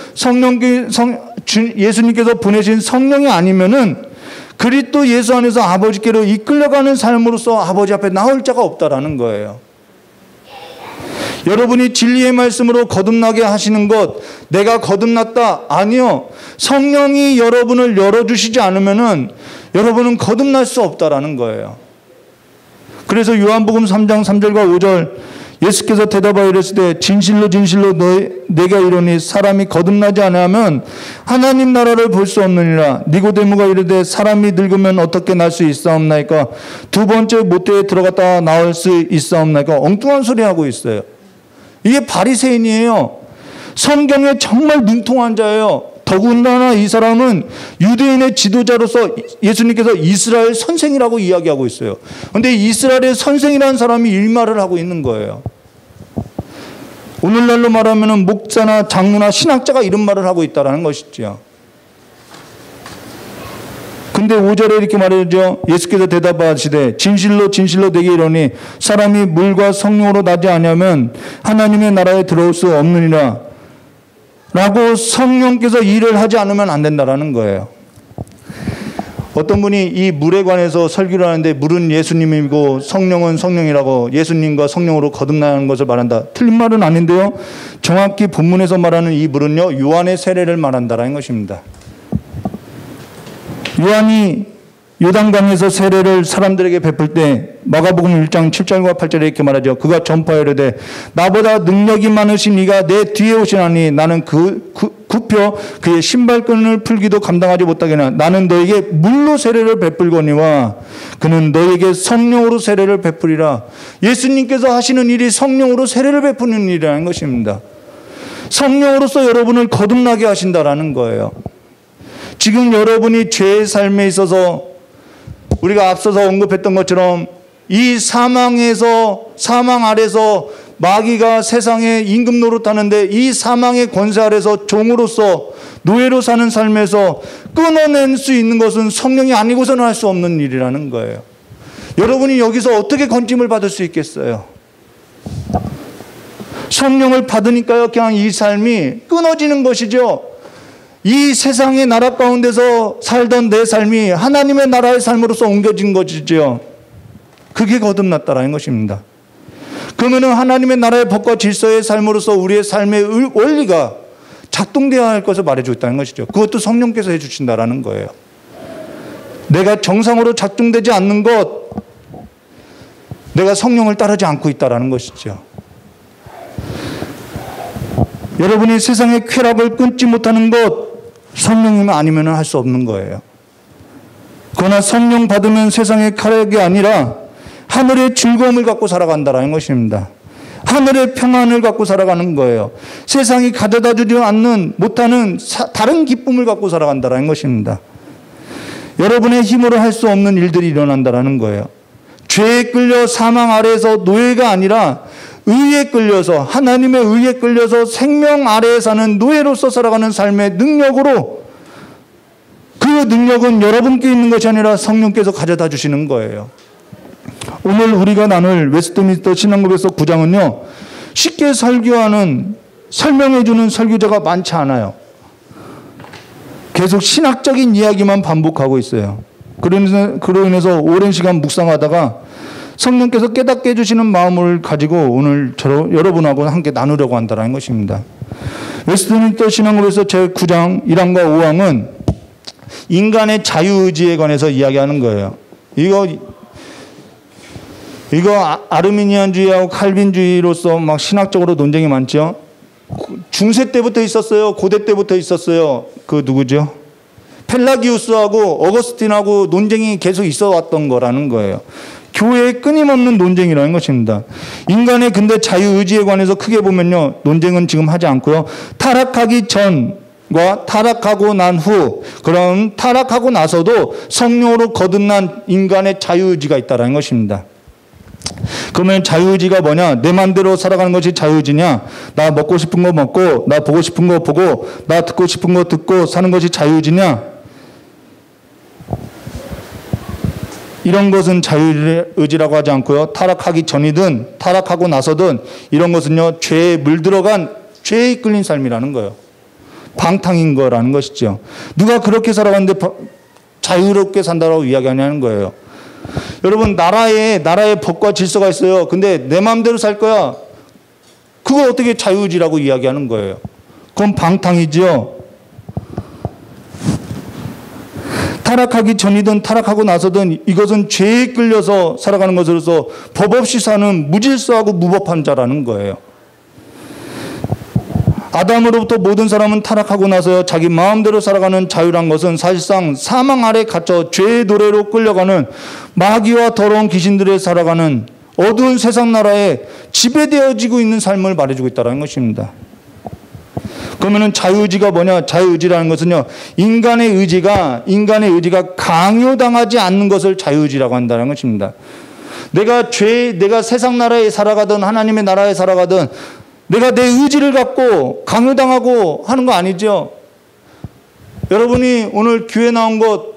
예수님께서 보내신 성령이 아니면은 그리스도 예수 안에서 아버지께로 이끌려가는 삶으로서 아버지 앞에 나올 자가 없다라는 거예요. 여러분이 진리의 말씀으로 거듭나게 하시는 것, 내가 거듭났다. 아니요. 성령이 여러분을 열어주시지 않으면은 여러분은 거듭날 수 없다라는 거예요. 그래서 요한복음 3장 3절과 5절 예수께서 대답하여 이르시되 진실로 진실로 내가 이르노니 사람이 거듭나지 아니하면 하나님 나라를 볼 수 없느니라. 니고데모가 이르되 사람이 늙으면 어떻게 날 수 있사옵나이까? 두 번째 모태에 들어갔다 나올 수 있사옵나이까? 엉뚱한 소리 하고 있어요. 이게 바리새인이에요. 성경에 정말 능통한 자예요. 더군다나 이 사람은 유대인의 지도자로서 예수님께서 이스라엘 선생이라고 이야기하고 있어요. 그런데 이스라엘의 선생이라는 사람이 일말을 하고 있는 거예요. 오늘날로 말하면 목사나 장로나 신학자가 이런 말을 하고 있다는 것이죠. 근데 5절에 이렇게 말하죠. 예수께서 대답하시되 진실로 진실로 내게 이르노니 사람이 물과 성령으로 나지 아니하면 하나님의 나라에 들어올 수 없느니라 라고 성령께서 일을 하지 않으면 안 된다라는 거예요. 어떤 분이 이 물에 관해서 설교를 하는데 물은 예수님이고 성령은 성령이라고 예수님과 성령으로 거듭나는 것을 말한다. 틀린 말은 아닌데요. 정확히 본문에서 말하는 이 물은요, 요한의 세례를 말한다라는 것입니다. 요한이 요단강에서 세례를 사람들에게 베풀 때 마가복음 1장 7절과 8절에 이렇게 말하죠. 그가 전파하여 이르되 나보다 능력이 많으신 이가 내 뒤에 오시나니 나는 굽혀 그의 신발끈을 풀기도 감당하지 못하겠나. 나는 너에게 물로 세례를 베풀거니와 그는 너에게 성령으로 세례를 베풀이라. 예수님께서 하시는 일이 성령으로 세례를 베푸는 일이라는 것입니다. 성령으로서 여러분을 거듭나게 하신다라는 거예요. 지금 여러분이 죄의 삶에 있어서 우리가 앞서서 언급했던 것처럼 이 사망 아래서 마귀가 세상에 임금 노릇하는데 이 사망의 권세 아래서 종으로서 노예로 사는 삶에서 끊어낼 수 있는 것은 성령이 아니고서는 할 수 없는 일이라는 거예요. 여러분이 여기서 어떻게 건짐을 받을 수 있겠어요? 성령을 받으니까요, 그냥 이 삶이 끊어지는 것이죠. 이 세상의 나라 가운데서 살던 내 삶이 하나님의 나라의 삶으로서 옮겨진 것이죠. 그게 거듭났다라는 것입니다. 그러면은 하나님의 나라의 법과 질서의 삶으로서 우리의 삶의 원리가 작동되어야 할 것을 말해주고 있다는 것이죠. 그것도 성령께서 해주신다라는 거예요. 내가 정상으로 작동되지 않는 것, 내가 성령을 따르지 않고 있다라는 것이죠. 여러분이 세상의 쾌락을 끊지 못하는 것, 성령님 아니면 할 수 없는 거예요. 그러나 성령 받으면 세상의 쾌락이 아니라 하늘의 즐거움을 갖고 살아간다는 것입니다. 하늘의 평안을 갖고 살아가는 거예요. 세상이 가져다 주지 못하는 다른 기쁨을 갖고 살아간다는 것입니다. 여러분의 힘으로 할 수 없는 일들이 일어난다는 거예요. 죄에 끌려 사망 아래에서 노예가 아니라 의에 끌려서, 하나님의 의에 끌려서 생명 아래에 사는 노예로서 살아가는 삶의 능력으로, 그 능력은 여러분께 있는 것이 아니라 성령께서 가져다 주시는 거예요. 오늘 우리가 나눌 웨스트민스터 신앙고백서 9장은요, 쉽게 설교하는, 설명해 주는 설교자가 많지 않아요. 계속 신학적인 이야기만 반복하고 있어요. 그로 인해서 오랜 시간 묵상하다가 성령께서 깨닫게 해주시는 마음을 가지고 오늘 여러분하고 함께 나누려고 한다는 것입니다. 웨스트민스터 신앙고백서 제9장 1항과 5항은 인간의 자유의지에 관해서 이야기하는 거예요. 이거 아르미니안주의하고 칼빈주의로서 막 신학적으로 논쟁이 많죠. 중세 때부터 있었어요. 고대 때부터 있었어요. 그 누구죠? 펠라기우스하고 어거스틴하고 논쟁이 계속 있어 왔던 거라는 거예요. 교회의 끊임없는 논쟁이라는 것입니다. 인간의 근데 자유의지에 관해서 크게 보면요, 논쟁은 지금 하지 않고요, 타락하기 전과 타락하고 난 후, 그럼 타락하고 나서도 성령으로 거듭난 인간의 자유의지가 있다는 것입니다. 그러면 자유의지가 뭐냐? 내 마음대로 살아가는 것이 자유의지냐? 나 먹고 싶은 거 먹고, 나 보고 싶은 거 보고, 나 듣고 싶은 거 듣고 사는 것이 자유의지냐? 이런 것은 자유의지라고 하지 않고요, 타락하기 전이든 타락하고 나서든 이런 것은요, 죄에 물들어간, 죄에 이끌린 삶이라는 거예요. 방탕인 거라는 것이죠. 누가 그렇게 살아가는데 자유롭게 산다라고 이야기하냐는 거예요. 여러분, 나라에 법과 질서가 있어요. 근데 내 마음대로 살 거야. 그거 어떻게 자유의지라고 이야기하는 거예요? 그건 방탕이죠. 타락하기 전이든 타락하고 나서든 이것은 죄에 끌려서 살아가는 것으로서 법 없이 사는 무질서하고 무법한 자라는 거예요. 아담으로부터 모든 사람은 타락하고 나서 자기 마음대로 살아가는 자유란 것은 사실상 사망 아래 갇혀 죄의 노래로 끌려가는 마귀와 더러운 귀신들에 살아가는 어두운 세상 나라에 지배되어지고 있는 삶을 말해주고 있다는 것입니다. 그러면은 자유의지가 뭐냐? 자유의지라는 것은요, 인간의 의지가 강요당하지 않는 것을 자유의지라고 한다는 것입니다. 내가 세상 나라에 살아가든 하나님의 나라에 살아가든 내가 내 의지를 갖고 강요당하고 하는 거 아니죠. 여러분이 오늘 교회 나온 것,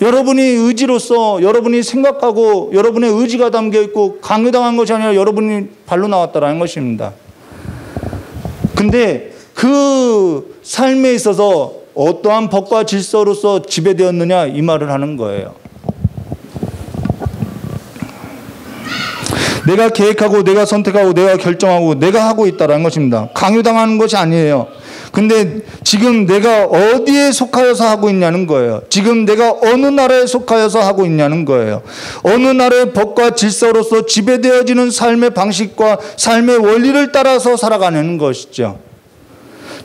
여러분이 의지로서 여러분이 생각하고 여러분의 의지가 담겨 있고 강요당한 것이 아니라 여러분이 발로 나왔다라는 것입니다. 근데 그 삶에 있어서 어떠한 법과 질서로서 지배되었느냐, 이 말을 하는 거예요. 내가 계획하고 내가 선택하고 내가 결정하고 내가 하고 있다는 것입니다. 강요당하는 것이 아니에요. 근데 지금 내가 어디에 속하여서 하고 있냐는 거예요. 지금 내가 어느 나라에 속하여서 하고 있냐는 거예요. 어느 나라의 법과 질서로서 지배되어지는 삶의 방식과 삶의 원리를 따라서 살아가는 것이죠.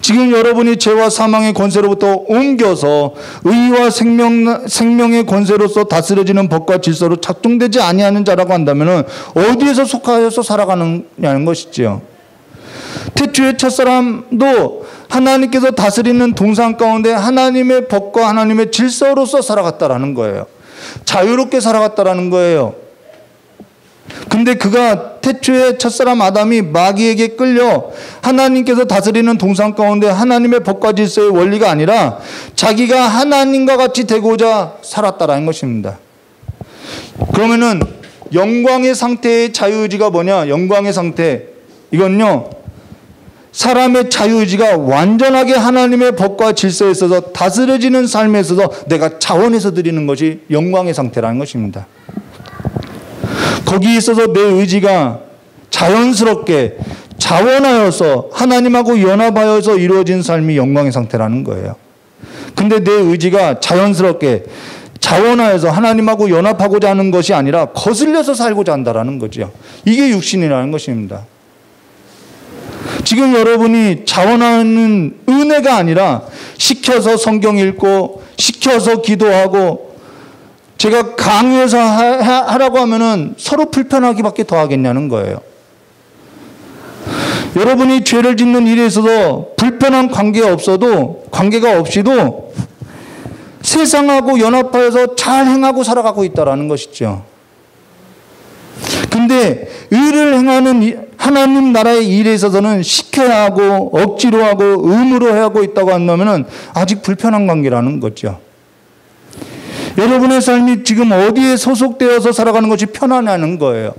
지금 여러분이 죄와 사망의 권세로부터 옮겨서 의와 생명의 권세로서 다스려지는 법과 질서로 작동되지 아니하는 자라고 한다면 어디에서 속하여서 살아가느냐는 것이죠. 태초의 첫사람도 하나님께서 다스리는 동산 가운데 하나님의 법과 하나님의 질서로서 살아갔다라는 거예요. 자유롭게 살아갔다라는 거예요. 근데 그가 태초에 첫사람 아담이 마귀에게 끌려 하나님께서 다스리는 동산 가운데 하나님의 법과 질서의 원리가 아니라 자기가 하나님과 같이 되고자 살았다라는 것입니다. 그러면은 영광의 상태의 자유의지가 뭐냐? 영광의 상태. 이건요, 사람의 자유의지가 완전하게 하나님의 법과 질서에 있어서 다스려지는 삶에 있어서 내가 자원해서 드리는 것이 영광의 상태라는 것입니다. 거기에 있어서 내 의지가 자연스럽게 자원하여서 하나님하고 연합하여서 이루어진 삶이 영광의 상태라는 거예요. 근데 내 의지가 자연스럽게 자원하여서 하나님하고 연합하고자 하는 것이 아니라 거슬려서 살고자 한다라는 거죠. 이게 육신이라는 것입니다. 지금 여러분이 자원하는 은혜가 아니라 시켜서 성경 읽고 시켜서 기도하고 제가 강요해서 하라고 하면은 서로 불편하기밖에 더 하겠냐는 거예요. 여러분이 죄를 짓는 일에 있어서 불편한 관계가 없이도 세상하고 연합하여서 잘 행하고 살아가고 있다라는 것이죠. 근데 의를 행하는 하나님 나라의 일에 있어서는 시켜야 하고 억지로 하고 의무로 하고 있다고 한다면 아직 불편한 관계라는 거죠. 여러분의 삶이 지금 어디에 소속되어서 살아가는 것이 편하냐는 거예요.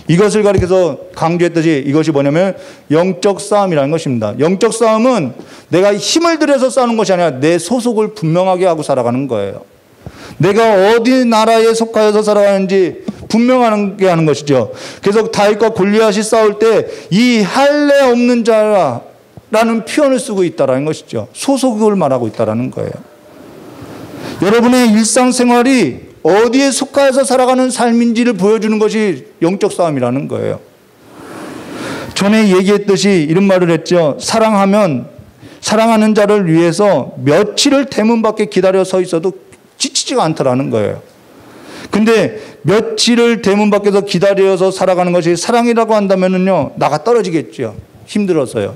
이것을 가리켜서 강조했듯이 이것이 뭐냐면 영적 싸움이라는 것입니다. 영적 싸움은 내가 힘을 들여서 싸우는 것이 아니라 내 소속을 분명하게 하고 살아가는 거예요. 내가 어디 나라에 속하여서 살아가는지 분명하게 하는 것이죠. 그래서 다윗과 골리앗이 싸울 때 이 할례 없는 자라는 표현을 쓰고 있다는 것이죠. 소속을 말하고 있다는 거예요. 여러분의 일상생활이 어디에 속하여서 살아가는 삶인지를 보여주는 것이 영적 싸움이라는 거예요. 전에 얘기했듯이 이런 말을 했죠. 사랑하면 사랑하는 자를 위해서 며칠을 대문 밖에 기다려 서 있어도 지치지가 않더라는 거예요. 근데 며칠을 대문 밖에서 기다려서 살아가는 것이 사랑이라고 한다면은요, 나가 떨어지겠죠. 힘들어서요.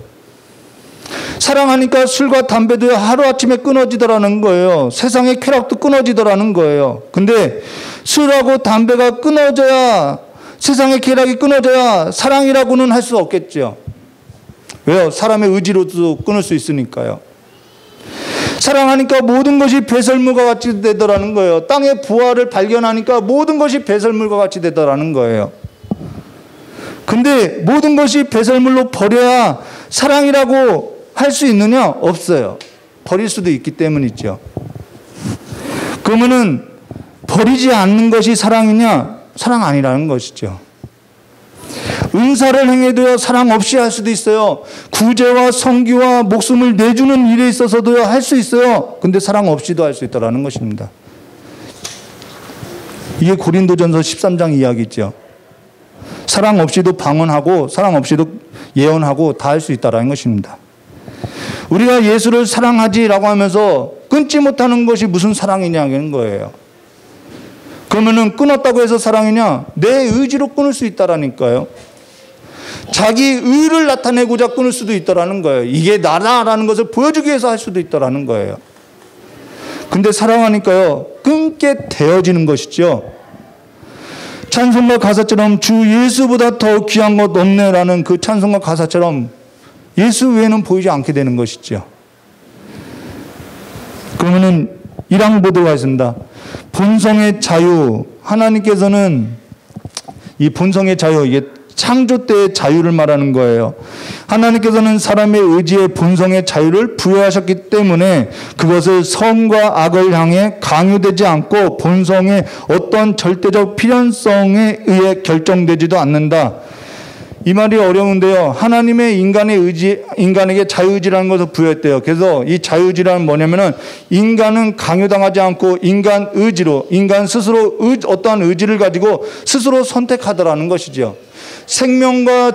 사랑하니까 술과 담배도 하루아침에 끊어지더라는 거예요. 세상의 쾌락도 끊어지더라는 거예요. 근데 술하고 담배가 끊어져야, 세상의 쾌락이 끊어져야 사랑이라고는 할 수 없겠죠. 왜요? 사람의 의지로도 끊을 수 있으니까요. 사랑하니까 모든 것이 배설물과 같이 되더라는 거예요. 땅의 부활을 발견하니까 모든 것이 배설물과 같이 되더라는 거예요. 근데 모든 것이 배설물로 버려야 사랑이라고 할 수 있느냐? 없어요. 버릴 수도 있기 때문이죠. 그러면은 버리지 않는 것이 사랑이냐? 사랑 아니라는 것이죠. 은사를 행해도요, 사랑 없이 할 수도 있어요. 구제와 성기와 목숨을 내주는 일에 있어서도요, 할 수 있어요. 근데 사랑 없이도 할 수 있다라는 것입니다. 이게 고린도전서 13장 이야기죠. 사랑 없이도 방언하고 사랑 없이도 예언하고 다 할 수 있다라는 것입니다. 우리가 예수를 사랑하지라고 하면서 끊지 못하는 것이 무슨 사랑이냐는 거예요. 그러면은 끊었다고 해서 사랑이냐? 내 의지로 끊을 수 있다라니까요. 자기 의를 나타내고자 끊을 수도 있다라는 거예요. 이게 나다라는 것을 보여주기 위해서 할 수도 있다라는 거예요. 근데 사랑하니까요, 끊게 되어지는 것이죠. 찬송가 가사처럼 주 예수보다 더 귀한 것 없네라는 그 찬송가 가사처럼 예수 외에는 보이지 않게 되는 것이죠. 그러면은 1항 보도가 있습니다. 본성의 자유. 하나님께서는 이 본성의 자유, 이게 창조 때의 자유를 말하는 거예요. 하나님께서는 사람의 의지에 본성의 자유를 부여하셨기 때문에 그것을 선과 악을 향해 강요되지 않고 본성의 어떤 절대적 필연성에 의해 결정되지도 않는다. 이 말이 어려운데요. 하나님의 인간에게 자유의지라는 것을 부여했대요. 그래서 이 자유의지라는 뭐냐면은 인간은 강요당하지 않고 인간 의지로, 인간 스스로 어떠한 의지를 가지고 스스로 선택하더라는 것이죠. 생명과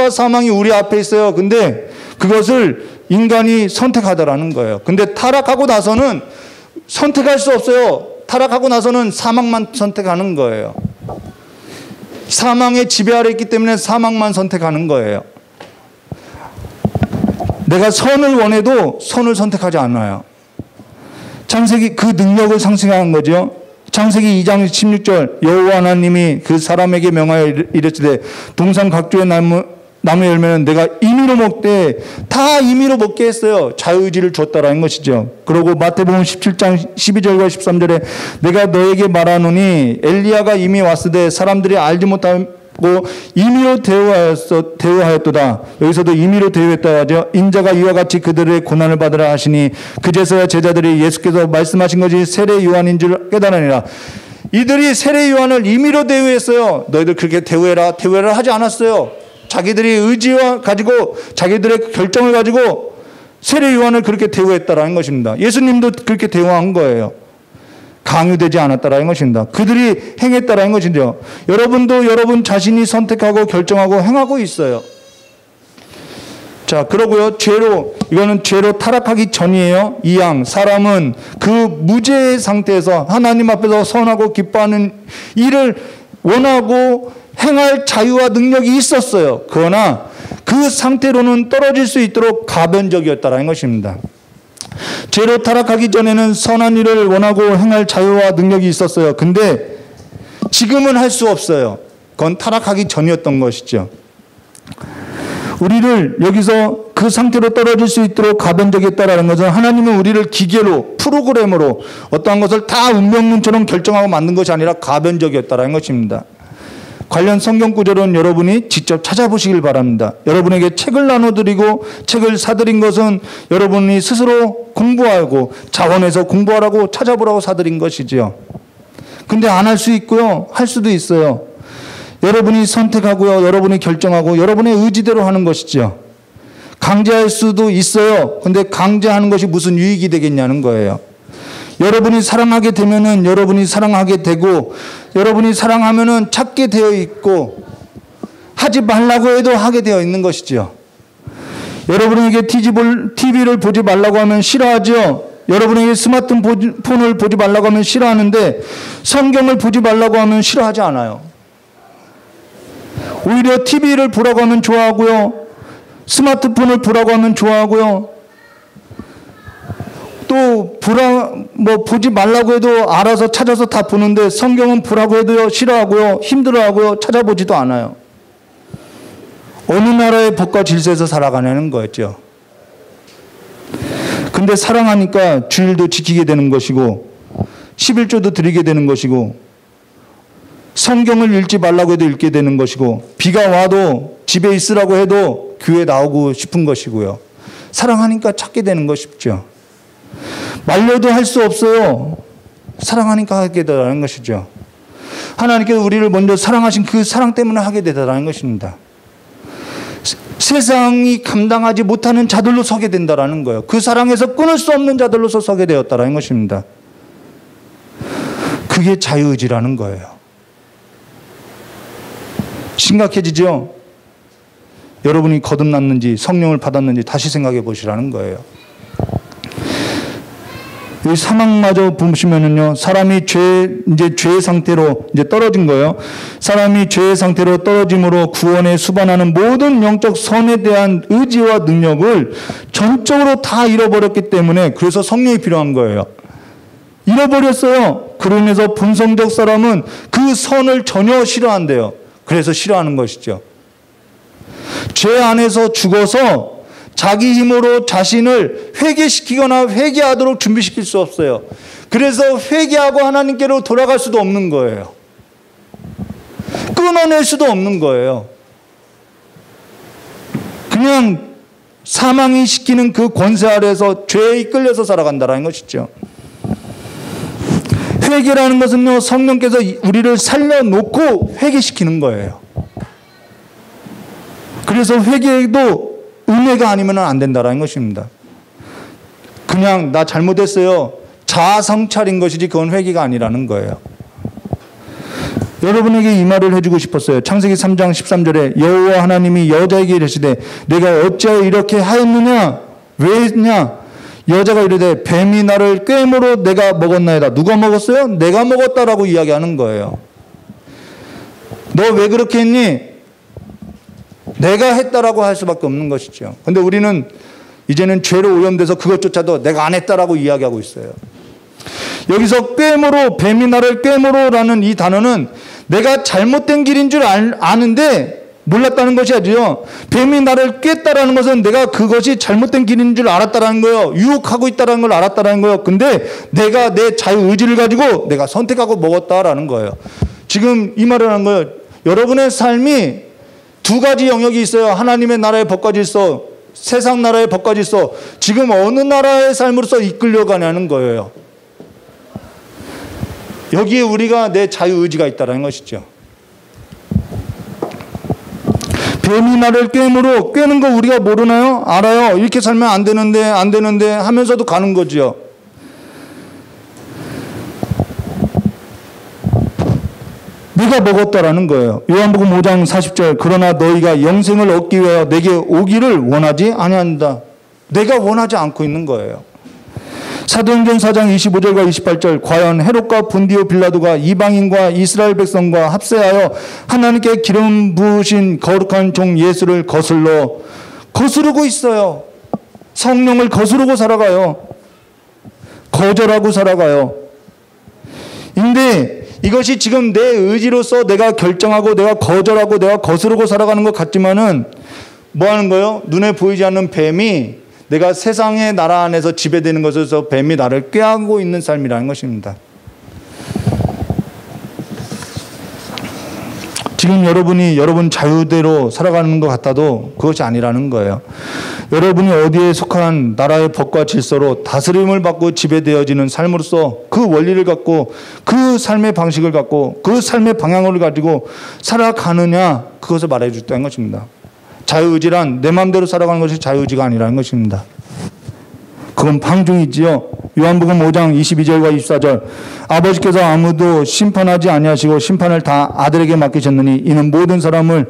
사망이 우리 앞에 있어요. 근데 그것을 인간이 선택하더라는 거예요. 근데 타락하고 나서는 선택할 수 없어요. 타락하고 나서는 사망만 선택하는 거예요. 사망의 지배 아래 있기 때문에 사망만 선택하는 거예요. 내가 선을 원해도 선을 선택하지 않아요. 창세기 그 능력을 상징하는 거죠. 창세기 2장 16절 여호와 하나님이 그 사람에게 명하여 이르시되 동산 각종의 나무 열매는 내가 임의로 먹되 다 임의로 먹게 했어요. 자유의지를 줬다라는 것이죠. 그리고 마태복음 17장 12절과 13절에 내가 너에게 말하노니 엘리야가 이미 왔으되 사람들이 알지 못하고 임의로 대우하였도다. 여기서도 임의로 대우했다 하죠. 인자가 이와 같이 그들의 고난을 받으라 하시니 그제서야 제자들이 예수께서 말씀하신 것이 세례 요한인 줄 깨달으니라. 이들이 세례 요한을 임의로 대우했어요. 너희들 그렇게 대우해라 하지 않았어요. 자기들이 의지와 가지고 자기들의 결정을 가지고 세례 요한을 그렇게 대우했다라는 것입니다. 예수님도 그렇게 대우한 거예요. 강요되지 않았다라는 것입니다. 그들이 행했다라는 것이죠. 여러분도 여러분 자신이 선택하고 결정하고 행하고 있어요. 자, 그러고요. 이거는 죄로 타락하기 전이에요. 2항, 사람은 그 무죄의 상태에서 하나님 앞에서 선하고 기뻐하는 일을 원하고 행할 자유와 능력이 있었어요. 그러나 그 상태로는 떨어질 수 있도록 가변적이었다라는 것입니다. 죄로 타락하기 전에는 선한 일을 원하고 행할 자유와 능력이 있었어요. 근데 지금은 할 수 없어요. 그건 타락하기 전이었던 것이죠. 우리를 여기서 그 상태로 떨어질 수 있도록 가변적이었다라는 것은 하나님은 우리를 기계로 프로그램으로 어떠한 것을 다 운명론처럼 결정하고 만든 것이 아니라 가변적이었다라는 것입니다. 관련 성경 구절은 여러분이 직접 찾아보시길 바랍니다. 여러분에게 책을 나눠드리고 책을 사드린 것은 여러분이 스스로 공부하고 자원해서 공부하라고 찾아보라고 사드린 것이지요. 근데 안 할 수 있고요. 할 수도 있어요. 여러분이 선택하고요. 여러분이 결정하고 여러분의 의지대로 하는 것이죠. 강제할 수도 있어요. 근데 강제하는 것이 무슨 유익이 되겠냐는 거예요. 여러분이 사랑하게 되면은 여러분이 사랑하게 되고 여러분이 사랑하면은 찾게 되어 있고 하지 말라고 해도 하게 되어 있는 것이죠. 여러분에게 TV를 보지 말라고 하면 싫어하죠. 여러분에게 스마트폰을 보지 말라고 하면 싫어하는데 성경을 보지 말라고 하면 싫어하지 않아요. 오히려 TV를 보라고 하면 좋아하고요. 스마트폰을 보라고 하면 좋아하고요. 또 보지 말라고 해도 알아서 찾아서 다 보는데 성경은 보라고 해도요 싫어하고요 힘들어하고요 찾아보지도 않아요. 어느 나라의 법과 질서에서 살아가냐는 거였죠. 근데 사랑하니까 주일도 지키게 되는 것이고 11조도 드리게 되는 것이고 성경을 읽지 말라고 해도 읽게 되는 것이고 비가 와도 집에 있으라고 해도 교회 나오고 싶은 것이고요. 사랑하니까 찾게 되는 것이죠. 말려도 할 수 없어요. 사랑하니까 하게 되라는 것이죠. 하나님께서 우리를 먼저 사랑하신 그 사랑 때문에 하게 되다라는 것입니다. 세상이 감당하지 못하는 자들로 서게 된다라는 거예요. 그 사랑에서 끊을 수 없는 자들로서 서게 되었다라는 것입니다. 그게 자유의지라는 거예요. 심각해지죠? 여러분이 거듭났는지 성령을 받았는지 다시 생각해 보시라는 거예요. 이 사망마저 보시면은요, 사람이 죄의 상태로 떨어진 거예요. 사람이 죄의 상태로 떨어짐으로 구원에 수반하는 모든 영적 선에 대한 의지와 능력을 전적으로 다 잃어버렸기 때문에 그래서 성령이 필요한 거예요. 잃어버렸어요. 그러면서 본성적 사람은 그 선을 전혀 싫어한대요. 그래서 싫어하는 것이죠. 죄 안에서 죽어서 자기 힘으로 자신을 회개시키거나 회개하도록 준비시킬 수 없어요. 그래서 회개하고 하나님께로 돌아갈 수도 없는 거예요. 끊어낼 수도 없는 거예요. 그냥 사망이 시키는 그 권세 아래에서 죄에 이끌려서 살아간다는 것이죠. 회개라는 것은요, 성령께서 우리를 살려놓고 회개시키는 거예요. 그래서 회개도 은혜가 아니면 안 된다는 것입니다. 그냥 나 잘못했어요. 자아 성찰인 것이지 그건 회개가 아니라는 거예요. 여러분에게 이 말을 해주고 싶었어요. 창세기 3장 13절에 여호와 하나님이 여자에게 이르시되 내가 어찌하여 이렇게 하였느냐? 왜 했냐? 여자가 이르되 뱀이 나를 꿰므로 내가 먹었나이다. 누가 먹었어요? 내가 먹었다라고 이야기하는 거예요. 너 왜 그렇게 했니? 내가 했다라고 할 수밖에 없는 것이죠. 근데 우리는 이제는 죄로 오염돼서 그것조차도 내가 안 했다라고 이야기하고 있어요. 여기서 꾀모로, 뱀이 나를 꾀모로라는 이 단어는 내가 잘못된 길인 줄 아는데 몰랐다는 것이 아니죠. 뱀이 나를 꿰다라는 것은 내가 그것이 잘못된 길인 줄 알았다라는 거예요. 유혹하고 있다라는 걸 알았다라는 거예요. 근데 내가 내 자유의지를 가지고 내가 선택하고 먹었다라는 거예요. 지금 이 말을 하는 거예요. 여러분의 삶이 두 가지 영역이 있어요. 하나님의 나라의 법까지 있어. 세상 나라의 법까지 있어. 지금 어느 나라의 삶으로서 이끌려가냐는 거예요. 여기에 우리가 내 자유의지가 있다는 것이죠. 뱀이 나를 꿰므로, 꿰는 거 우리가 모르나요? 알아요. 이렇게 살면 안 되는데 하면서도 가는 거죠. 네가 먹었다라는 거예요. 요한복음 5장 40절. 그러나 너희가 영생을 얻기 위하여 내게 오기를 원하지 아니한다. 내가 원하지 않고 있는 거예요. 사도행전 4장 25절과 28절. 과연 헤롯과 본디오 빌라도가 이방인과 이스라엘 백성과 합세하여 하나님께 기름 부으신 거룩한 종 예수를 거스르고 있어요. 성령을 거스르고 살아가요. 거절하고 살아가요. 근데 이것이 지금 내 의지로서 내가 결정하고 내가 거절하고 내가 거스르고 살아가는 것 같지만은 뭐 하는 거예요? 눈에 보이지 않는 뱀이 내가 세상의 나라 안에서 지배되는 것에서 뱀이 나를 꾀하고 있는 삶이라는 것입니다. 지금 여러분 자유대로 살아가는 것 같아도 그것이 아니라는 거예요. 여러분이 어디에 속한 나라의 법과 질서로 다스림을 받고 지배되어지는 삶으로서 그 원리를 갖고 그 삶의 방식을 갖고 그 삶의 방향을 가지고 살아가느냐, 그것을 말해 주었다는 것입니다. 자유의지란 내 마음대로 살아가는 것이 자유의지가 아니라는 것입니다. 그건 방종이지요. 요한복음 5장 22절과 24절. 아버지께서 아무도 심판하지 아니하시고 심판을 다 아들에게 맡기셨느니 이는 모든 사람을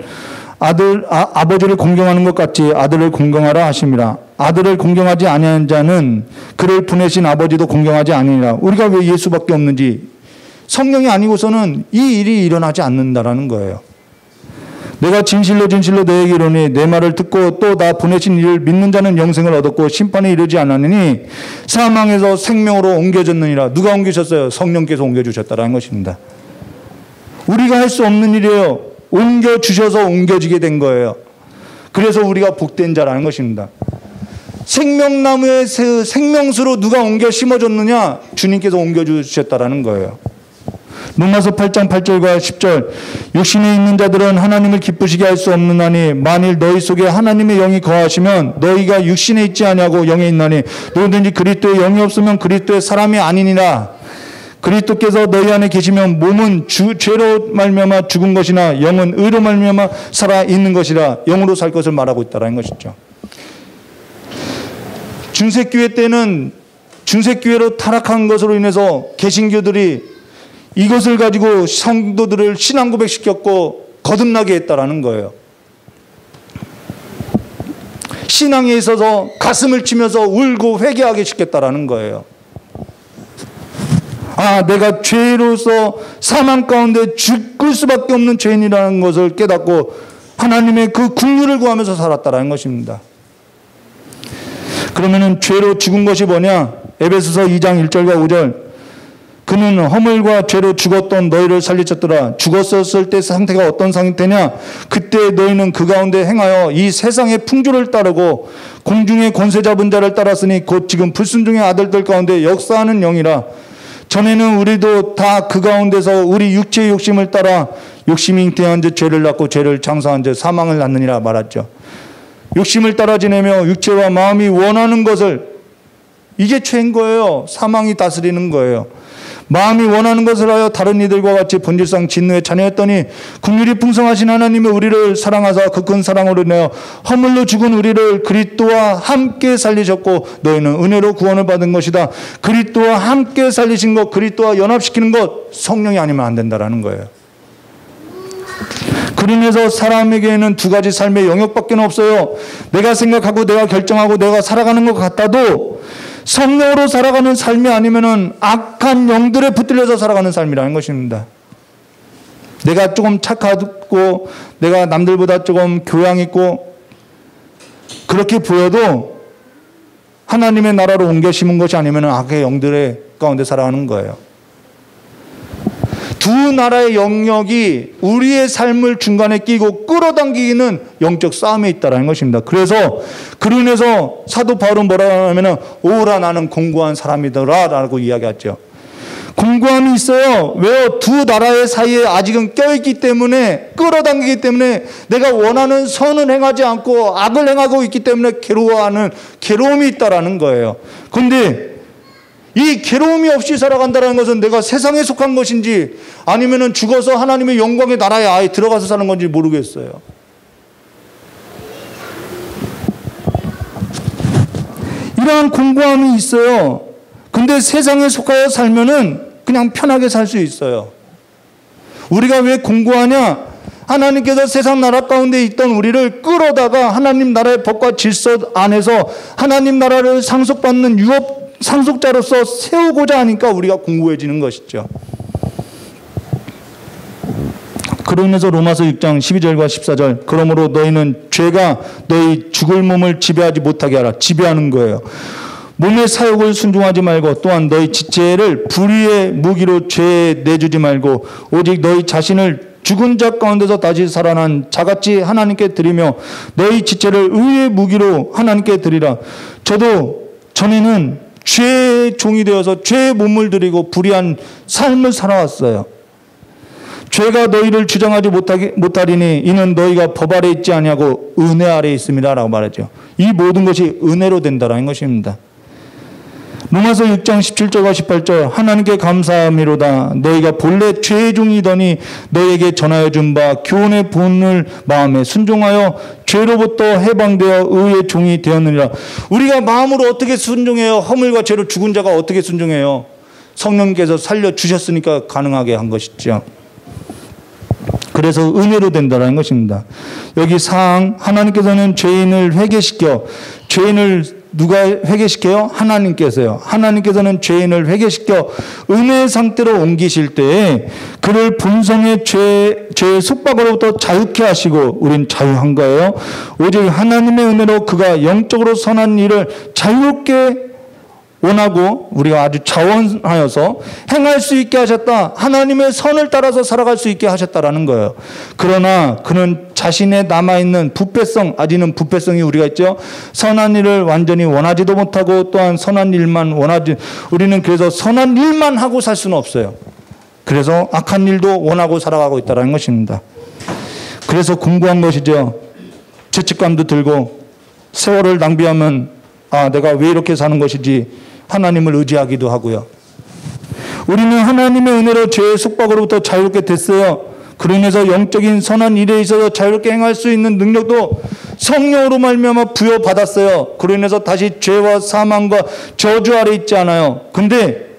아버지를 공경하는 것 같이 아들을 공경하라 하심이라. 아들을 공경하지 아니하는 자는 그를 보내신 아버지도 공경하지 아니니라. 우리가 왜 예수밖에 없는지, 성령이 아니고서는 이 일이 일어나지 않는다라는 거예요. 내가 진실로 너에게 이르노니 내 말을 듣고 또 나 보내신 이를 믿는 자는 영생을 얻었고 심판에 이르지 않았느니 사망에서 생명으로 옮겨졌느니라. 누가 옮기셨어요? 성령께서 옮겨주셨다라는 것입니다. 우리가 할 수 없는 일이에요. 옮겨주셔서 옮겨지게 된 거예요. 그래서 우리가 복된 자라는 것입니다. 생명나무의 생명수로 누가 옮겨 심어줬느냐? 주님께서 옮겨주셨다라는 거예요. 로마서 8장 8절과 10절. 육신에 있는 자들은 하나님을 기쁘시게 할 수 없느나니 만일 너희 속에 하나님의 영이 거하시면 너희가 육신에 있지 아니하고 영에 있나니 누구든지 그리스도의 영이 없으면 그리스도의 사람이 아니니라. 그리스도께서 너희 안에 계시면 몸은 죄로 말미암아 죽은 것이나 영은 의로 말미암아 살아 있는 것이라. 영으로 살 것을 말하고 있다라는 것이죠. 중세교회 때는 중세교회로 타락한 것으로 인해서 개신교들이 이것을 가지고 성도들을 신앙 고백시켰고 거듭나게 했다라는 거예요. 신앙에 있어서 가슴을 치면서 울고 회개하게 시켰다라는 거예요. 아, 내가 죄로서 사망 가운데 죽을 수밖에 없는 죄인이라는 것을 깨닫고 하나님의 그 긍휼을 구하면서 살았다라는 것입니다. 그러면은 죄로 죽은 것이 뭐냐? 에베소서 2장 1절과 5절. 그는 허물과 죄로 죽었던 너희를 살리셨더라. 죽었었을 때 상태가 어떤 상태냐? 그때 너희는 그 가운데 행하여 이 세상의 풍조를 따르고 공중의 권세 잡은 자를 따랐으니 곧 지금 불순종의 아들들 가운데 역사하는 영이라. 전에는 우리도 다 그 가운데서 우리 육체의 욕심을 따라 욕심이 잉태한 즉 죄를 낳고 죄를 장사한 즉 사망을 낳느니라 말했죠. 욕심을 따라 지내며 육체와 마음이 원하는 것을, 이게 죄인 거예요. 사망이 다스리는 거예요. 마음이 원하는 것을 하여 다른 이들과 같이 본질상 진노의 자녀였더니 긍휼이 풍성하신 하나님이 우리를 사랑하사 그 큰 사랑으로 인하여 허물로 죽은 우리를 그리스도와 함께 살리셨고 너희는 은혜로 구원을 받은 것이다. 그리스도와 함께 살리신 것, 그리스도와 연합시키는 것, 성령이 아니면 안 된다라는 거예요. 그러면서 사람에게는 두 가지 삶의 영역밖에 없어요. 내가 생각하고 내가 결정하고 내가 살아가는 것 같아도 성령으로 살아가는 삶이 아니면은 악한 영들에 붙들려서 살아가는 삶이라는 것입니다. 내가 조금 착하고 내가 남들보다 조금 교양 있고 그렇게 보여도 하나님의 나라로 옮겨 심은 것이 아니면 악의 영들의 가운데 살아가는 거예요. 두 나라의 영역이 우리의 삶을 중간에 끼고 끌어당기는 영적 싸움에 있다는 것입니다. 그래서 그로 인해서 사도 바울은 뭐라고 하냐면 오라 나는 공고한 사람이더라 라고 이야기하죠. 공고함이 있어요. 왜요? 두 나라의 사이에 아직은 껴있기 때문에, 끌어당기기 때문에 내가 원하는 선을 행하지 않고 악을 행하고 있기 때문에 괴로움이 있다라는 거예요. 그런데 이 괴로움이 없이 살아간다는 것은 내가 세상에 속한 것인지 아니면 죽어서 하나님의 영광의 나라에 아예 들어가서 사는 건지 모르겠어요. 이러한 공고함이 있어요. 근데 세상에 속하여 살면은 그냥 편하게 살 수 있어요. 우리가 왜 공고하냐? 하나님께서 세상 나라 가운데 있던 우리를 끌어다가 하나님 나라의 법과 질서 안에서 하나님 나라를 상속받는 상속자로서 세우고자 하니까 우리가 공고해지는 것이죠. 그로 인해서 로마서 6장 12절과 14절 그러므로 너희는 죄가 너희 죽을 몸을 지배하지 못하게 하라. 지배하는 거예요. 몸의 사욕을 순종하지 말고 또한 너희 지체를 불의의 무기로 죄에 내주지 말고 오직 너희 자신을 죽은 자 가운데서 다시 살아난 자같이 하나님께 드리며 너희 지체를 의의 무기로 하나님께 드리라. 저도 전에는 죄의 종이 되어서 죄의 몸을 드리고 불의한 삶을 살아왔어요. 죄가 너희를 주장하지 못하리니 이는 너희가 법 아래 있지 아니하고 은혜 아래 있습니다 라고 말하죠. 이 모든 것이 은혜로 된다는 것입니다. 로마서 6장 17절과 18절 하나님께 감사함이로다. 너희가 본래 죄의 종이더니 너희에게 전하여 준 바 교훈의 본을 마음에 순종하여 죄로부터 해방되어 의의 종이 되었느니라. 우리가 마음으로 어떻게 순종해요? 허물과 죄로 죽은 자가 어떻게 순종해요? 성령께서 살려주셨으니까 가능하게 한 것이죠. 그래서 은혜로 된다는 것입니다. 여기 사항 하나님께서는 죄인을 회개시켜 죄인을 누가 회개시켜요? 하나님께서요. 하나님께서는 죄인을 회개시켜 은혜의 상태로 옮기실 때에 그를 본성의 죄의 속박으로부터 자유케 하시고 우린 자유한 거예요. 오직 하나님의 은혜로 그가 영적으로 선한 일을 자유롭게 원하고 우리가 아주 자원하여서 행할 수 있게 하셨다. 하나님의 선을 따라서 살아갈 수 있게 하셨다라는 거예요. 그러나 그는 자신의 남아있는 부패성, 아직은 부패성이 우리가 있죠. 선한 일을 완전히 원하지도 못하고 또한 선한 일만 우리는 그래서 선한 일만 하고 살 수는 없어요. 그래서 악한 일도 원하고 살아가고 있다는 것입니다. 그래서 공고한 것이죠. 죄책감도 들고 세월을 낭비하면 내가 왜 이렇게 사는 것이지 하나님을 의지하기도 하고요. 우리는 하나님의 은혜로 죄의 속박으로부터 자유롭게 됐어요. 그로 인해서 영적인 선한 일에 있어서 자유롭게 행할 수 있는 능력도 성령으로 말미암아 부여받았어요. 그로 인해서 다시 죄와 사망과 저주 아래 있지 않아요. 근데